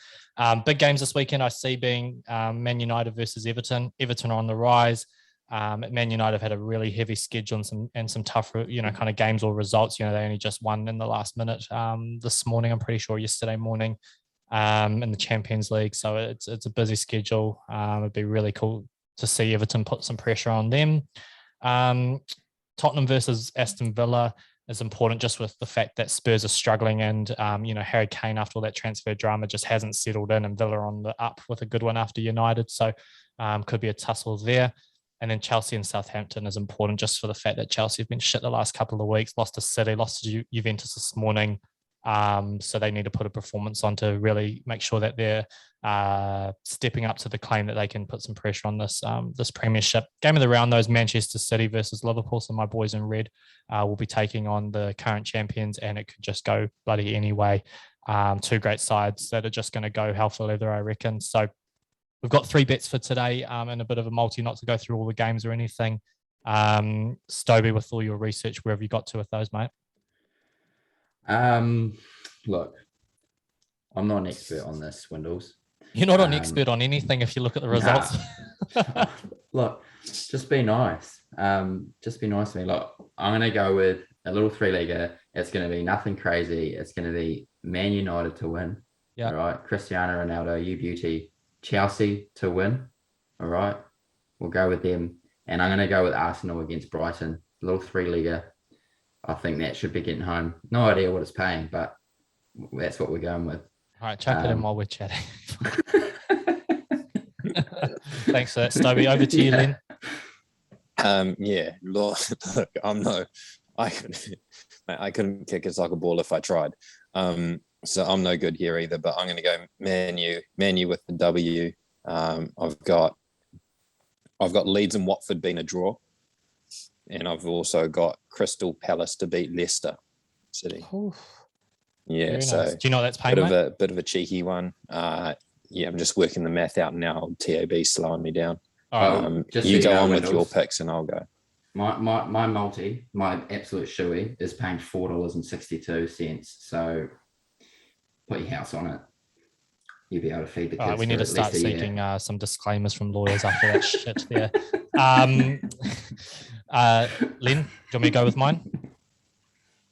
Big games this weekend I see being Man United versus Everton. Everton are on the rise. Man United have had a really heavy schedule and some tough, kind of games or results. They only just won in the last minute this morning. I'm pretty sure yesterday morning in the Champions League. So it's a busy schedule. It'd be really cool to see Everton put some pressure on them. Tottenham versus Aston Villa. is important, just with the fact that Spurs are struggling, and Harry Kane, after all that transfer drama, just hasn't settled in, and Villa on the up with a good one after United, so could be a tussle there. And then Chelsea and Southampton is important, just for the fact that Chelsea have been shit the last couple of weeks, lost to City, lost to Juventus this morning. So they need to put a performance on to really make sure that they're stepping up to the claim that they can put some pressure on this premiership. Game of the round, though, is Manchester City versus Liverpool. So my boys in red will be taking on the current champions, and it could just go bloody anyway. Two great sides that are just going to go hell for leather, I reckon. So we've got 3 bets for today, and a bit of a multi, not to go through all the games or anything. Stobey, with all your research, where have you got to with those, mate? Look, I'm not an expert on this, Swindles. You're not an expert on anything if you look at the results. Nah. Look, just be nice. Just be nice to me. Look, I'm going to go with a little 3-legger. It's going to be nothing crazy. It's going to be Man United to win. Yeah. All right. Cristiano Ronaldo, you beauty. Chelsea to win. All right. We'll go with them. And I'm going to go with Arsenal against Brighton. A little 3-legger. I think that should be getting home. No idea what it's paying, but that's what we're going with. All right, chuck it in while we're chatting. Thanks for that, Stobey. Over to you, Len. Look, I couldn't kick a soccer ball if I tried. So I'm no good here either, but I'm going to go Man U with the W. I've got Leeds and Watford being a draw. And I've also got Crystal Palace to beat Leicester City. Oof. Yeah, very so nice. Do you know that's paying, bit of a cheeky one. I'm just working the math out now. TAB's slowing me down. You go on with your picks and I'll go. My multi, my absolute shoey is paying $4.62. So put your house on it. You'll be able to feed the kids. We need to start seeking some disclaimers from lawyers after that shit there. Len, do you want me to go with mine?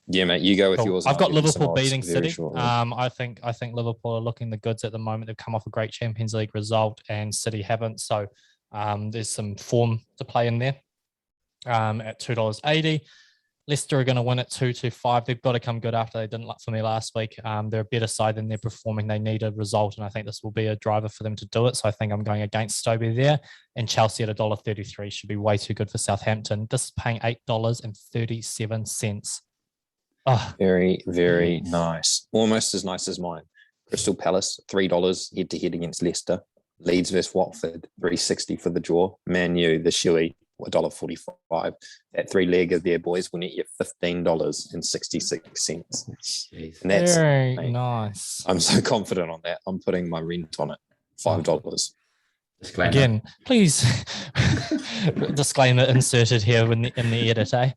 Yeah, mate, you go with yours. I've got Liverpool beating City. I think Liverpool are looking the goods at the moment. They've come off a great Champions League result, and City haven't. So there's some form to play in there. At $2.80. Leicester are going to win at 2-5. They've got to come good after they didn't luck for me last week. They're a better side than they're performing. They need a result, and I think this will be a driver for them to do it. So I think I'm going against Stobey there. And Chelsea at $1.33 should be way too good for Southampton. This is paying $8.37. Oh. Very, very nice. Almost as nice as mine. Crystal Palace, $3 head-to-head against Leicester. Leeds versus Watford, $3.60 for the draw. Man U, the shoey, $1.45. That 3-legger there, boys, will net you $15.66. And that's very nice. I'm so confident on that. I'm putting my rent on it, $5. Disclaimer. Again, please disclaimer inserted here in the edit, eh?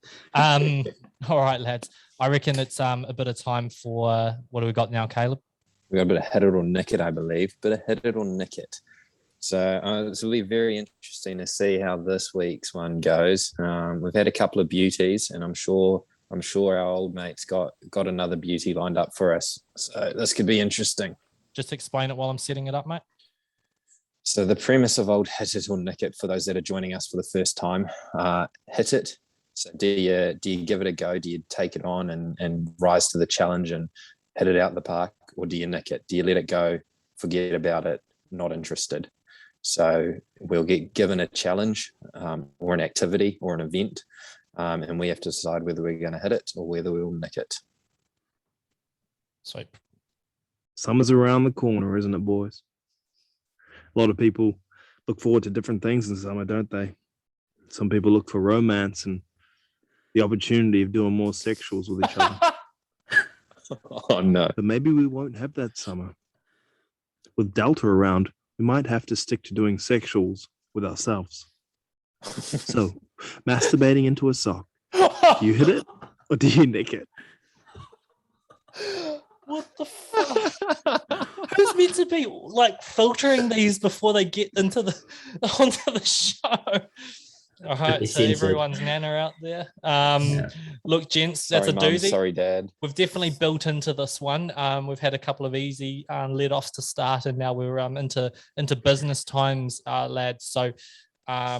All right, lads. I reckon it's a bit of time for what do we got now, Caleb? We got a bit of hit it or nick it, I believe. Bit of hit it or nick it. So it's really very interesting to see how this week's one goes. We've had a couple of beauties, and I'm sure our old mate's got another beauty lined up for us. So this could be interesting. Just explain it while I'm setting it up, mate. So the premise of old hit it or nick it, for those that are joining us for the first time, hit it. So do you give it a go? Do you take it on and rise to the challenge and hit it out the park, or do you nick it? Do you let it go, forget about it, not interested? So we'll get given a challenge or an activity or an event, and we have to decide whether we're going to hit it or whether we'll nick it. Sweet. Summer's around the corner, isn't it, boys? A lot of people look forward to different things in summer, don't they? Some people look for romance and the opportunity of doing more sexuals with each other. Oh, no. But maybe we won't have that summer. With Delta around, we might have to stick to doing sexuals with ourselves. So, masturbating into a sock. Do you hit it or do you nick it? What the fuck? Who's meant to be like filtering these before they get onto the show? All right, so everyone's nana out there. Look, gents, that's a doozy. Sorry, Dad. We've definitely built into this one. We've had a couple of easy let-offs to start, and now we're into business times, lads. So are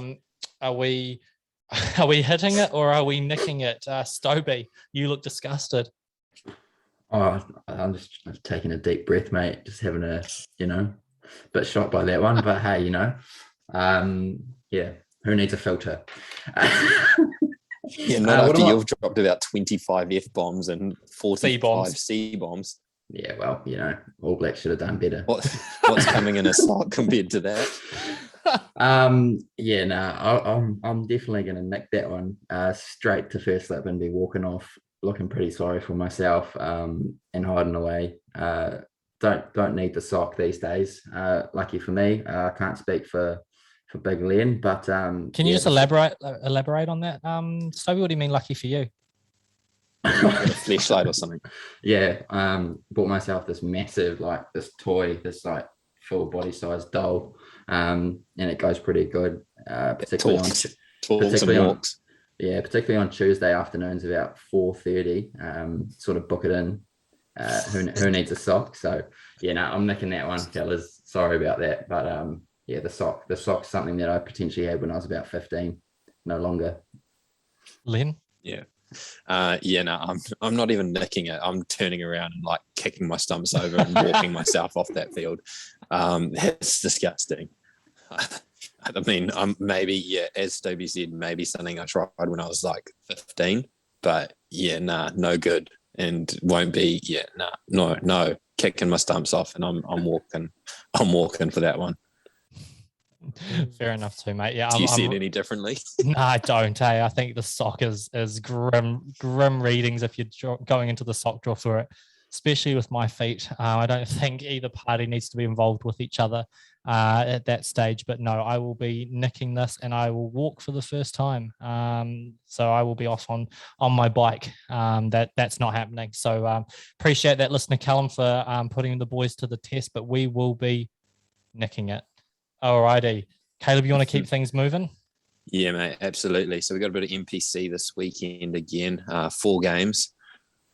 we Are we hitting it or are we nicking it? Stobey, you look disgusted. Oh, I'm just taking a deep breath, mate. Just having a, bit shocked by that one. But hey, yeah, who needs a filter? Yeah, not after you've dropped about 25 F-bombs and 45 C-bombs. Yeah, well, All Blacks should have done better. What's coming in a sock compared to that? I'm definitely going to nick that one straight to first lap and be walking off looking pretty sorry for myself and hiding away. Don't need the sock these days. Lucky for me, I can't speak for Big Len, but can you just elaborate on that, Stobey? What do you mean lucky for you? A fleshlight or something? Yeah, bought myself this massive, this toy, this full body size doll, and it goes pretty good. Particularly on Tuesday afternoons about 4:30. Sort of book it in. Who needs a sock? So I'm nicking that one, fellas. Sorry about that, but the sock's something that I potentially had when I was about 15. No longer. Len? Yeah. I'm not even nicking it. I'm turning around and kicking my stumps over and walking myself off that field. It's disgusting. I mean, maybe, as Stobey said, maybe something I tried when I was 15, but no good, and won't be. No, kicking my stumps off, and I'm walking for that one. Fair enough too, mate. Yeah. Do you see it any differently? No, I don't. Hey, I think the sock is grim readings if you're going into the sock drawer for it, especially with my feet. I don't think either party needs to be involved with each other at that stage. But no, I will be nicking this and I will walk for the first time. So I will be off on my bike. That's not happening. So appreciate that, listener Callum, for putting the boys to the test. But we will be nicking it. Alrighty, Caleb, you want to keep things moving? Yeah, mate, absolutely. So we got a bit of NPC this weekend again. 4 games.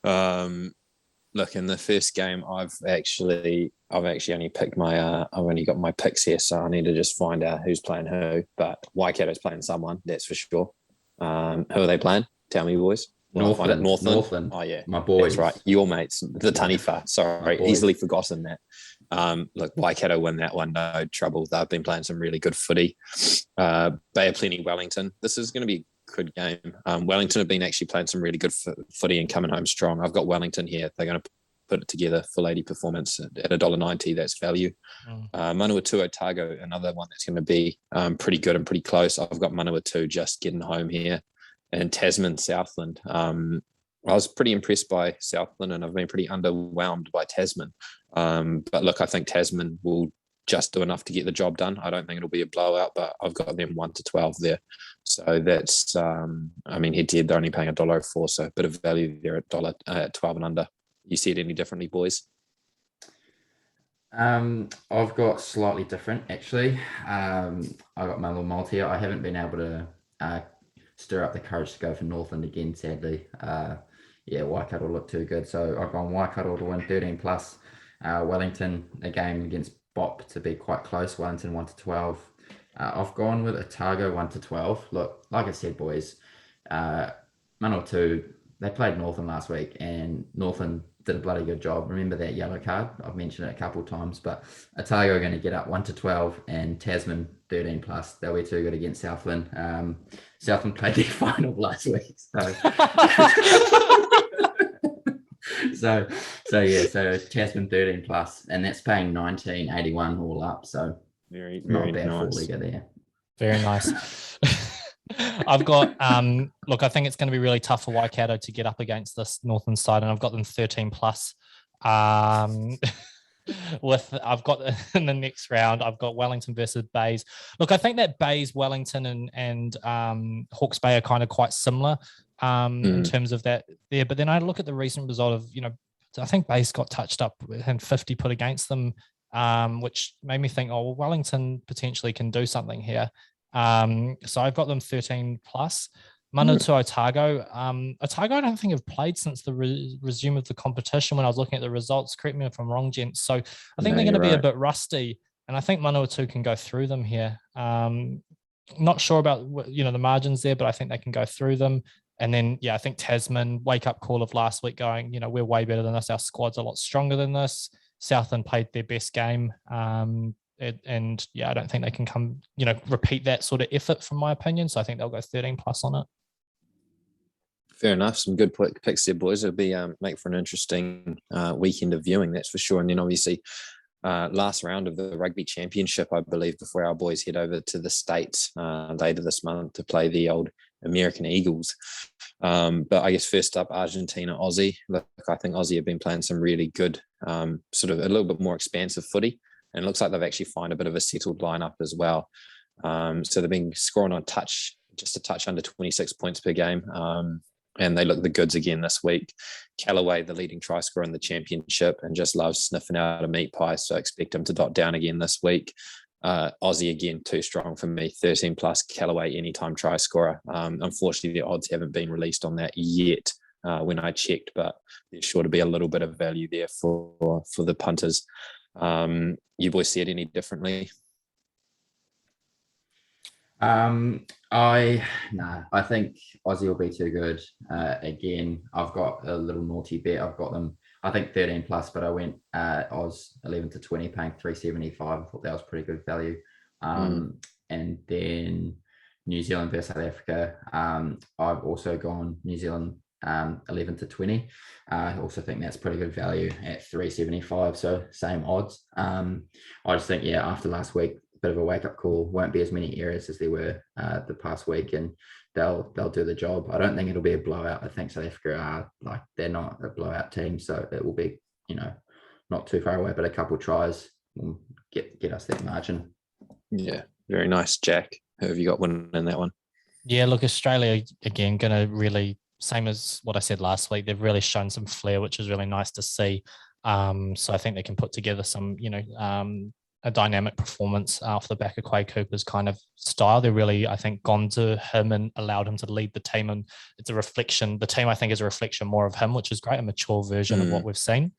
Look, in the first game, I've actually only picked I've only got my picks here, so I need to just find out who's playing who. But Waikato's playing someone, that's for sure. Who are they playing? Tell me, boys. Northland. Oh yeah, my boys. That's right, your mates, the Taniwha. Sorry, easily forgotten that. Look, Waikato win that one, no trouble. They've been playing some really good footy. Bay of Plenty, Wellington. This is going to be a good game. Wellington have been actually playing some really good footy and coming home strong. I've got Wellington here. They're going to put it together, full 80 performance at $1.90. That's value. Manawatu Otago, another one that's going to be pretty good and pretty close. I've got Manawatu just getting home here. And Tasman, Southland. I was pretty impressed by Southland and I've been pretty underwhelmed by Tasman. But look, I think Tasman will just do enough to get the job done. I don't think it'll be a blowout, but I've got them 1-12 there. So that's, head to head, they're only paying $1.04, so a bit of value there at 12 and under. You see it any differently, boys? I've got slightly different, actually. I got my little multi. I haven't been able to stir up the courage to go for Northland again, sadly. Waikato look too good. So I've gone Waikato to win 13+. Wellington, a game against Bop to be quite close. Wellington 1-12. I've gone with Otago 1-12. Look, like I said, boys, Manawatu, they played Northland last week and Northland did a bloody good job. Remember that yellow card? I've mentioned it a couple of times, but Otago are going to get up 1-12 and Tasman 13+. They'll be too good against Southland. Southland played their final last week. So Tasman 13+, and that's paying 19.81 all up. So very not bad nice. For Liga there. Very nice. I've got look, I think it's going to be really tough for Waikato to get up against this Northern side, and I've got them 13+. I've got in the next round, I've got Wellington versus Bays. Look, I think that Bays, Wellington, and Hawke's Bay are kind of quite similar in terms of that there. But then I look at the recent result of, I think Bays got touched up and 50 put against them, which made me think, Wellington potentially can do something here. So I've got them 13+. Manawatu Otago. Otago I don't think have played since the resume of the competition when I was looking at the results. Correct me if I'm wrong, gents. So I think they're going to be a bit rusty, and I think Manawatu can go through them here. Not sure about the margins there, but I think they can go through them. And then, I think Tasman, wake up call of last week going, we're way better than this. Our squad's a lot stronger than this. Southland played their best game. I don't think they can come, repeat that sort of effort from my opinion. So I think they'll go 13 plus on it. Fair enough. Some good picks there, boys. It'll be make for an interesting weekend of viewing, that's for sure. And then obviously last round of the rugby championship, I believe, before our boys head over to the States later this month to play the old American Eagles. But I guess first up, Argentina, Aussie. Look, I think Aussie have been playing some really good, sort of a little bit more expansive footy. And it looks like they've actually found a bit of a settled lineup as well. So they've been scoring on just a touch under 26 points per game. And they look the goods again this week. Callaway, the leading try scorer in the championship, and just loves sniffing out a meat pie. So I expect him to dot down again this week. Aussie again, too strong for me. 13 plus. Callaway, anytime try scorer. Unfortunately, the odds haven't been released on that yet when I checked, but there's sure to be a little bit of value there for the punters. You boys see it any differently? I think Aussie will be too good. Again, I've got a little naughty bet. I've got them, I think 13 plus, but I went Oz 11 to 20, paying 375. I thought that was pretty good value. And then New Zealand versus South Africa. I've also gone New Zealand 11 to 20. I also think that's pretty good value at 375. So same odds. I just think, after last week, bit of a wake-up call. Won't be as many errors as there were the past week, and they'll do the job. I don't think it'll be a blowout. I think South Africa they're not a blowout team, so it will be not too far away, but a couple tries will get us that margin. Yeah, very nice, Jack. Who have you got winning in that one? Yeah, look, Australia again going to really, same as what I said last week, they've really shown some flair, which is really nice to see. So I think they can put together some a dynamic performance off the back of Quade Cooper's kind of style. They're really, I think, gone to him and allowed him to lead the team. And it's a reflection. The team, I think, is a reflection more of him, which is great, a mature version of what we've seen.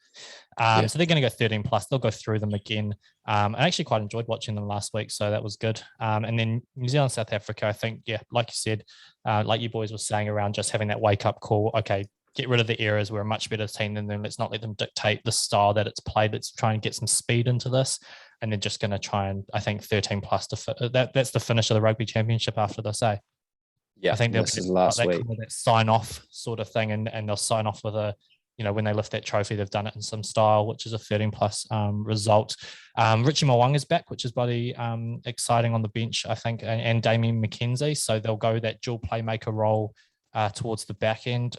So they're going to go 13 plus. They'll go through them again. I actually quite enjoyed watching them last week, so that was good. And then New Zealand, South Africa, I think, like you said, like you boys were saying around just having that wake-up call, okay, get rid of the errors. We're a much better team than them. Let's not let them dictate the style that it's played. Let's try and get some speed into this. And they're just going to try and, I think, 13 plus that's the finish of the rugby championship after this, eh? Yeah, I think they'll this is last week. Kind of that sign off sort of thing, and they'll sign off with a, when they lift that trophy, they've done it in some style, which is a 13 plus result. Richie Mwang is back, which is bloody exciting on the bench, I think, and Damien McKenzie. So they'll go that dual playmaker role towards the back end.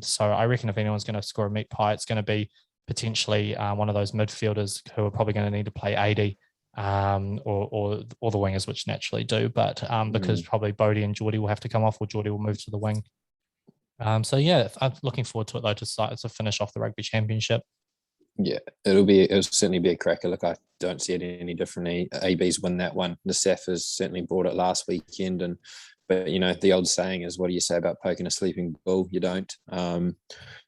So I reckon if anyone's going to score a meat pie, it's going to be potentially one of those midfielders who are probably going to need to play 80 or the wingers, which naturally do. But because probably Bodie and Geordie will have to come off, or Geordie will move to the wing. So yeah, I'm looking forward to it though, to finish off the rugby championship. Yeah, it'll certainly be a cracker. Look, I don't see it any differently. AB's win that one. The Saffers certainly brought it last weekend, but the old saying is, what do you say about poking a sleeping bull? You don't.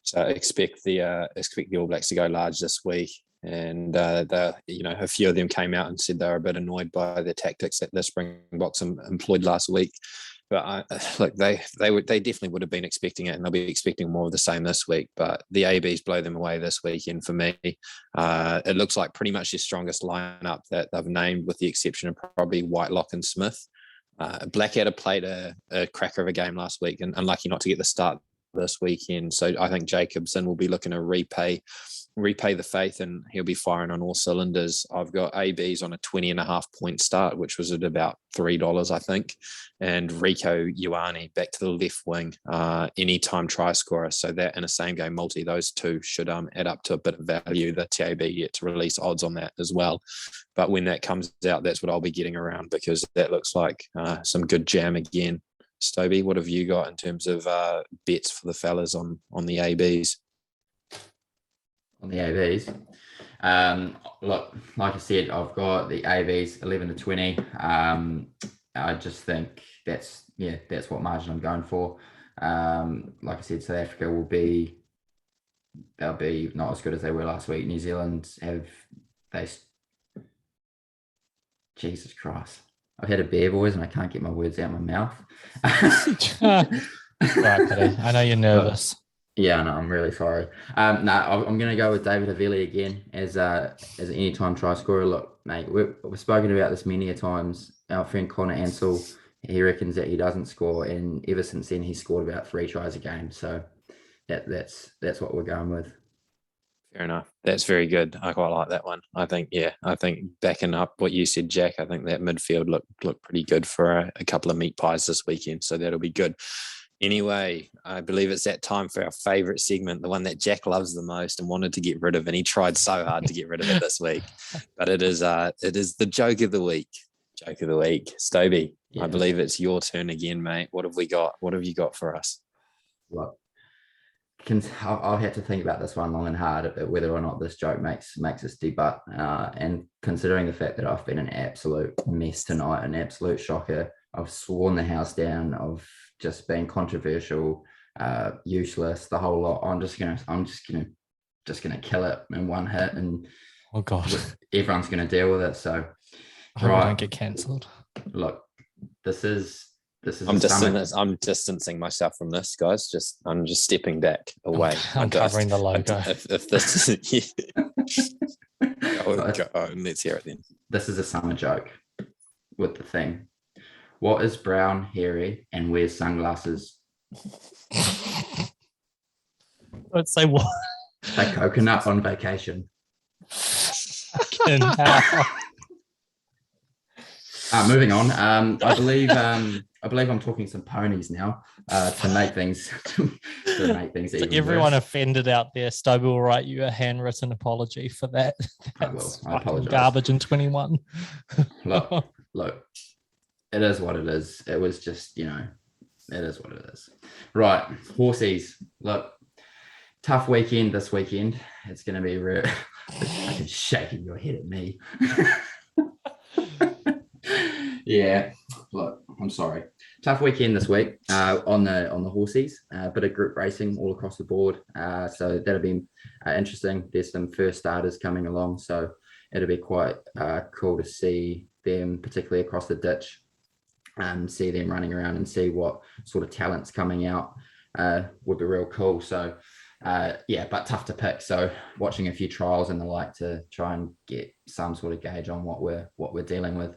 So expect the All Blacks to go large this week. And a few of them came out and said they were a bit annoyed by the tactics that the Springboks employed last week. But they definitely would have been expecting it, and they'll be expecting more of the same this week. But the ABs blow them away this weekend for me. It looks like pretty much their strongest lineup that they've named, with the exception of probably Whitelock and Smith. Blackadder played a cracker of a game last week, and unlucky not to get the start this weekend. So I think Jacobson will be looking to repay the faith, and he'll be firing on all cylinders. I've got ABs on a 20.5 point start, which was at about $3, I think. And Rico Ioane back to the left wing, anytime try scorer. So that in a same game multi, those two should add up to a bit of value. The TAB yet to release odds on that as well. But when that comes out, that's what I'll be getting around, because that looks like some good jam again. Stobey, what have you got in terms of bets for the fellas on the ABs? On the ABs, look, like I said, I've got the ABs 11 to 20. I just think that's what margin I'm going for. Like I said, South Africa they'll be not as good as they were last week. New Zealand Jesus Christ. I've had a beer, boys, and I can't get my words out of my mouth. Right, buddy. I know you're nervous. Yeah, no, I'm really sorry. I'm going to go with David Havili again as an anytime try scorer. Look, mate, we've spoken about this many a times. Our friend Connor Ansell, he reckons that he doesn't score, and ever since then he's scored about 3 tries a game. So that's what we're going with. Fair enough. That's very good. I quite like that one. I think backing up what you said, Jack, I think that midfield looked pretty good for a couple of meat pies this weekend. So that'll be good. Anyway, I believe it's that time for our favourite segment, the one that Jack loves the most and wanted to get rid of, and he tried so hard to get rid of it this week. But it is the joke of the week. Joke of the week. Stobey, yeah. I believe it's your turn again, mate. What have we got? What have you got for us? Look, I'll have to think about this one long and hard, whether or not this joke makes its debut. And considering the fact that I've been an absolute mess tonight, an absolute shocker, I've sworn the house down. I've just been controversial, useless, the whole lot. I'm just gonna kill it in one hit, and oh god, everyone's gonna deal with it. So I hope I don't get cancelled. Look, this is. I'm distancing myself from this, guys. I'm just stepping back away. I'm covering the logo. If this is let's hear it then. This is a summer joke with the theme. What is brown, hairy, and wears sunglasses? Let's say what? A coconut on vacation. Fucking hell. Moving on. I believe I'm talking some ponies now to make things even everyone worse. Offended out there, Stobey will write you a handwritten apology for that. That's I apologize. Garbage in 21. Look, it is what it is. It was just, it is what it is. Right, horsies. Look, tough weekend this weekend. It's going to be real. You're shaking your head at me. Yeah, look, I'm sorry. Tough weekend this week on the horsies. Bit of group racing all across the board. So that'll be interesting. There's some first starters coming along, so it'll be quite cool to see them, particularly across the ditch, see them running around and see what sort of talent's coming out. Would be real cool. So but tough to pick. So watching a few trials and the like to try and get some sort of gauge on what we're dealing with.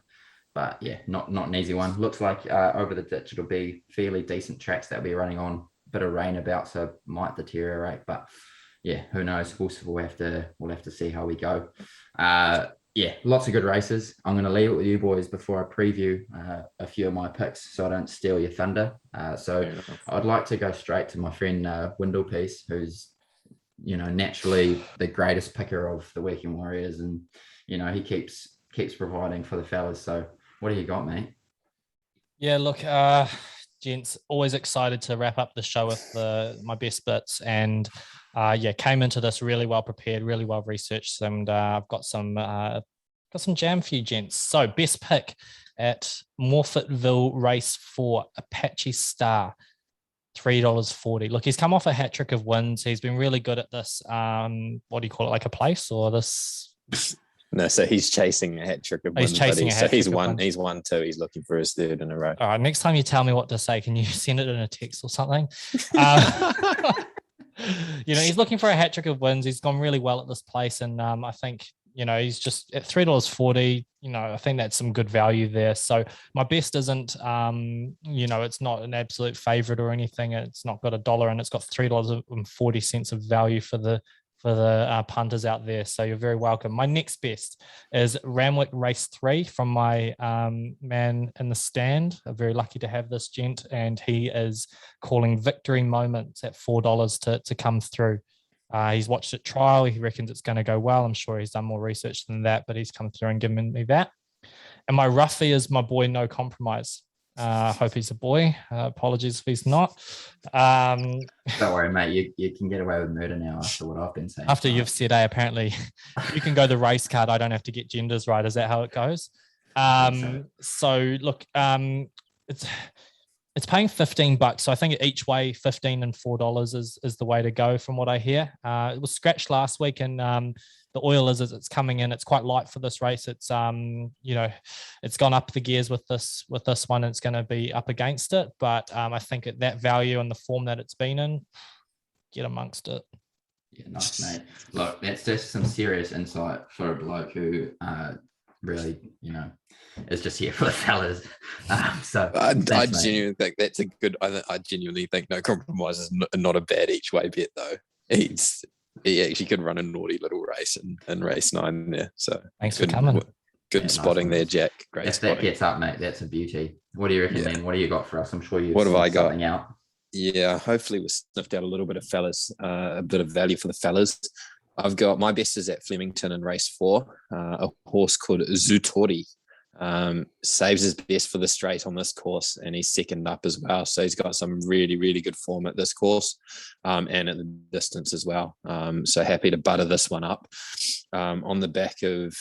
But yeah, not an easy one. Looks like over the ditch it'll be fairly decent tracks that we'll be running on. Bit of rain about, so might deteriorate. But yeah, who knows? We'll have to see how we go. Lots of good races. I'm going to leave it with you boys before I preview a few of my picks, so I don't steal your thunder. So I'd like to go straight to my friend Windlepiece, who's naturally the greatest picker of the Weekend Warriors, and he keeps providing for the fellas. So what do you got, mate? Yeah, look, gents, always excited to wrap up the show with my best bits, and came into this really well prepared, really well researched, and I've got some jam for you, gents. So best pick at Morfettville Race 4, Apache Star, $3.40. Look, he's come off a hat trick of wins. He's been really good at this. What do you call it, like a place or this? No, so he's chasing a hat trick of wins. He's won 2. He's looking for his 3rd in a row. All right, next time you tell me what to say, can you send it in a text or something? He's looking for a hat trick of wins. He's gone really well at this place, and I think he's just at $3.40. I think that's some good value there. So my best isn't it's not an absolute favorite or anything. It's not got $1, and it's got $3.40 of value for the punters out there. So you're very welcome. My next best is Randwick Race 3 from my man in the stand. I'm very lucky to have this gent, and he is calling Victory Moments at $4 to come through. He's watched it trial. He reckons it's going to go well. I'm sure he's done more research than that, but he's come through and given me that. And my roughie is my boy No Compromise. Hope he's a boy. Apologies if he's not. Don't worry, mate. You can get away with murder now after what I've been saying. After you've said, apparently you can go the race card. I don't have to get genders right. Is that how it goes? So look, it's paying $15. So I think each way, $15 and $4 is the way to go from what I hear. It was scratched last week, and the oil is it's coming in. It's quite light for this race. It's it's gone up the gears with this one. It's going to be up against it, but I think at that value and the form that it's been in, get amongst it. Yeah, nice, mate. Look, that's just some serious insight for a bloke who really, is just here for the fellas. So I thanks, genuinely think that's a good. I genuinely think No Compromise is not a bad each way bet though. He actually could run a naughty little race in race 9 there. So thanks for coming. Good spotting there, Jack. Great if spotting. that gets up, mate, that's a beauty. What do you reckon, man? What do you got for us? I'm sure you've What have I got? something out. Yeah, hopefully we sniffed out a little bit of fellas, a bit of value for the fellas. I've got my best is at Flemington in race 4, a horse called Zutori. Saves his best for the straight on this course, and he's second up as well. So he's got some really, really good form at this course, and at the distance as well. So happy to butter this one up. On the back of,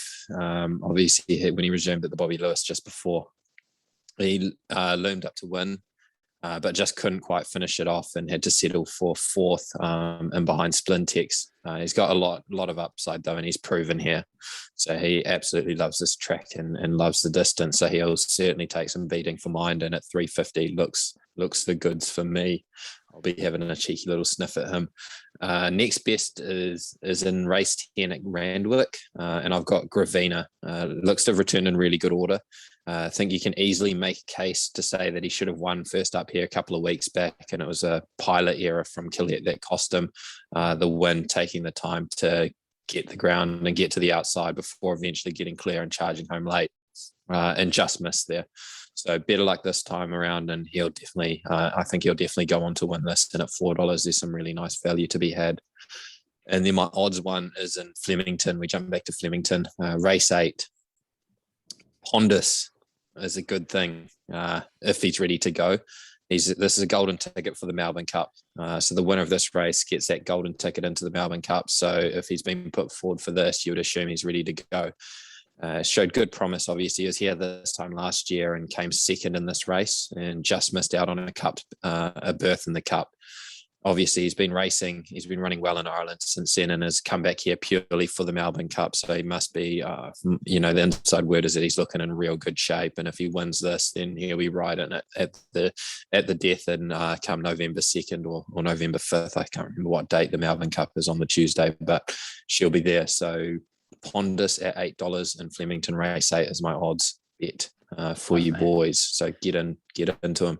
obviously, when he resumed at the Bobby Lewis just before, he loomed up to win. But just couldn't quite finish it off and had to settle for 4th and behind Splintex. He's got a lot of upside though, and he's proven here. So he absolutely loves this track and loves the distance. So he'll certainly take some beating for Mind, and at 350 looks the goods for me. I'll be having a cheeky little sniff at him. Next best is in race 10 at Randwick, and I've got Gravina. Looks to have returned in really good order. I think you can easily make a case to say that he should have won first up here a couple of weeks back, and it was a pilot error from Killiet that cost him the win, taking the time to get the ground and get to the outside before eventually getting clear and charging home late, and just missed there. So better luck this time around, and he'll definitely, I think he'll definitely go on to win this. And at $4, there's some really nice value to be had. And then my odds one is in Flemington. We jump back to Flemington. Race 8, Pondus is a good thing if he's ready to go. This is a golden ticket for the Melbourne Cup. So the winner of this race gets that golden ticket into the Melbourne Cup. So if he's been put forward for this, you would assume he's ready to go. Showed good promise, obviously. He was here this time last year and came second in this race and just missed out on a berth in the Cup. Obviously, he's been racing. He's been running well in Ireland since then and has come back here purely for the Melbourne Cup. So he must be, the inside word is that he's looking in real good shape. And if he wins this, then he'll be riding it at the death and come November 2nd or November 5th. I can't remember what date the Melbourne Cup is on the Tuesday, but she'll be there. So Pondus at $8 and Flemington race 8 is my odds bet for you boys. So get into them.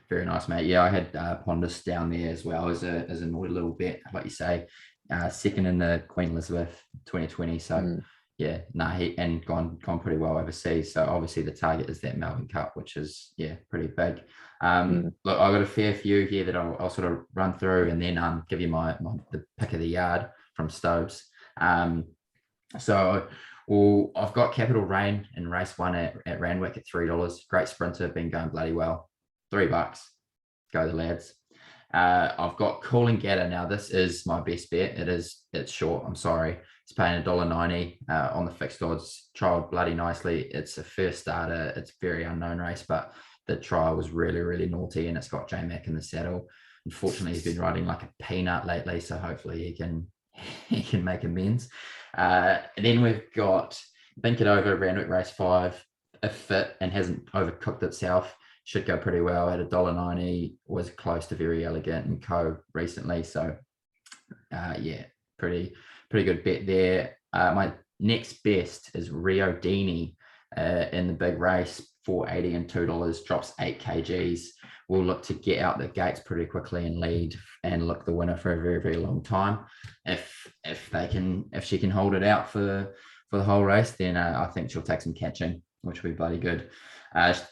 Very nice, mate. Yeah, I had Pondus down there as well as a naughty little bet, like you say. Second in the Queen Elizabeth 2020. So he gone pretty well overseas. So obviously the target is that Melbourne Cup, which is pretty big. Look, I've got a fair few here that I'll sort of run through and then give you the pick of the yard from Stobes. So I've got Capital Rain in race 1 at Randwick at $3. Great sprinter, been going bloody well. $3. Go the lads. I've got Cooling Gatter. Now this is my best bet. It's short. I'm sorry. It's paying $1.90 on the fixed odds. Trialed bloody nicely. It's a first starter. It's a very unknown race, but the trial was really, really naughty, and it's got J-Mac in the saddle. Unfortunately, he's been riding like a peanut lately, so hopefully he can make amends. And then we've got Think It Over, Randwick race 5. If fit and hasn't overcooked itself, should go pretty well at $1.90. Was close to Very Elegant and Co recently. So pretty good bet there. My next best is Rio Dini in the big race, $4.80 and $2, drops 8 kgs. We'll look to get out the gates pretty quickly and lead and look the winner for a very, very long time. If she can hold it out for the whole race, then I think she'll take some catching, which will be bloody good.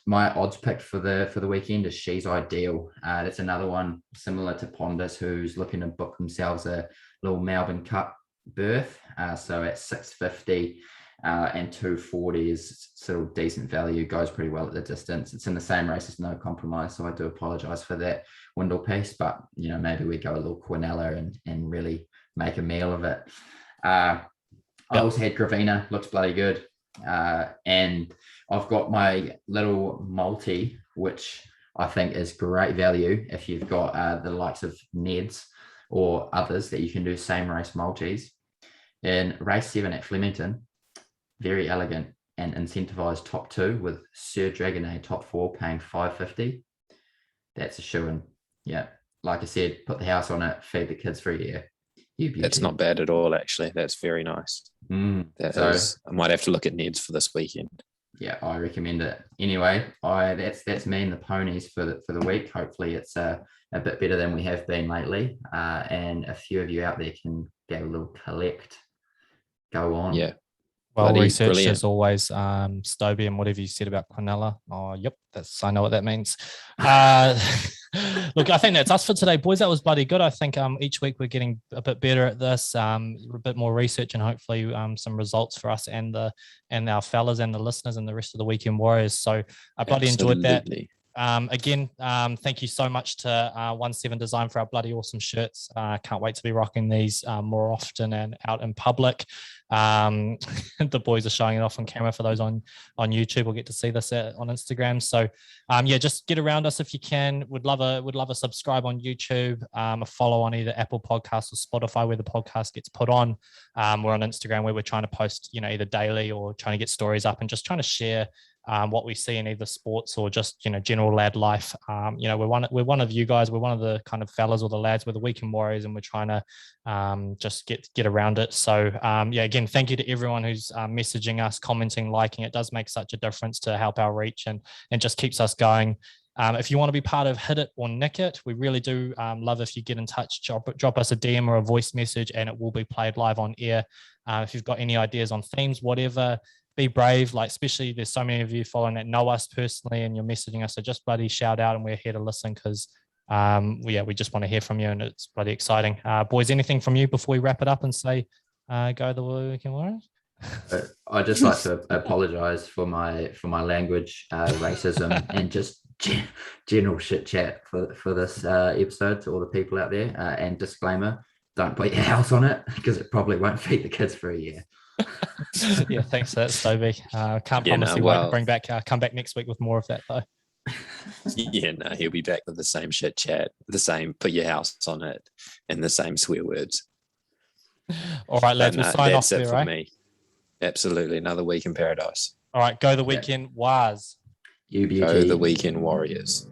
My odds pick for the weekend is She's Ideal. That's another one similar to Pondus, who's looking to book themselves a little Melbourne Cup berth. So at $6.50 and $2.40 is sort of decent value. Goes pretty well at the distance. It's in the same race as No Compromise, so I do apologise for that window piece. But maybe we go a little Quinella and really make a meal of it. I also had Gravina. Looks bloody good. And I've got my little multi, which I think is great value if you've got the likes of Neds or others that you can do same race multis. In race 7 at Flemington, very elegant and incentivized top 2 with Sir Dragonet top 4 paying $5.50. That's a shoo-in. Yeah. Like I said, put the house on it, feed the kids for a year. That's not bad at all, actually. That's very nice. I might have to look at Ned's for this weekend. Yeah, I recommend it. Anyway, that's me and the ponies for the week. Hopefully it's a bit better than we have been lately. And a few of you out there can get a little collect. Go on. Yeah. Well Bloody researched brilliant. as always, Stobey, and whatever you said about Quinella. Oh, yep, I know what that means. Look, I think that's us for today, boys. That was bloody good. I think each week we're getting a bit better at this, a bit more research, and hopefully some results for us and our fellas and the listeners and the rest of the Weekend Warriors. So I bloody enjoyed that. Again, thank you so much to 17 Design for our bloody awesome shirts. Can't wait to be rocking these more often and out in public. The boys are showing it off on camera for those on YouTube. We'll get to see this on Instagram. So just get around us if you can. Would love a subscribe on YouTube, a follow on either Apple Podcasts or Spotify where the podcast gets put on. We're on Instagram where we're trying to post, either daily or trying to get stories up and just trying to share what we see in either sports or just general lad life. We're one of you guys. We're one of the kind of fellas or the lads. We're the Weekend Warriors, and we're trying to just get around it. So again, thank you to everyone who's messaging us, commenting, liking. It does make such a difference to help our reach and just keeps us going. If you want to be part of Hit It or Knick It, we really do love if you get in touch, drop us a DM or a voice message, and it will be played live on air. If you've got any ideas on themes, whatever, be brave. Like, especially there's so many of you following that know us personally and you're messaging us. So just bloody shout out, and we're here to listen because we just want to hear from you, and it's bloody exciting. Boys, anything from you before we wrap it up and say go the Weekend Warriors? I'd just like to apologize for my language, racism, and just general shit chat for this episode to all the people out there. And disclaimer, don't put your house on it because it probably won't feed the kids for a year. Yeah, thanks for that, Stobey. Can't promise you won't bring back. Come back next week with more of that though. He'll be back with the same shit chat, the same put your house on it, and the same swear words. All right, lads, we'll sign off there, right? Me. Absolutely, another week in paradise. All right, go the Weekend Wars. Go the Weekend Warriors.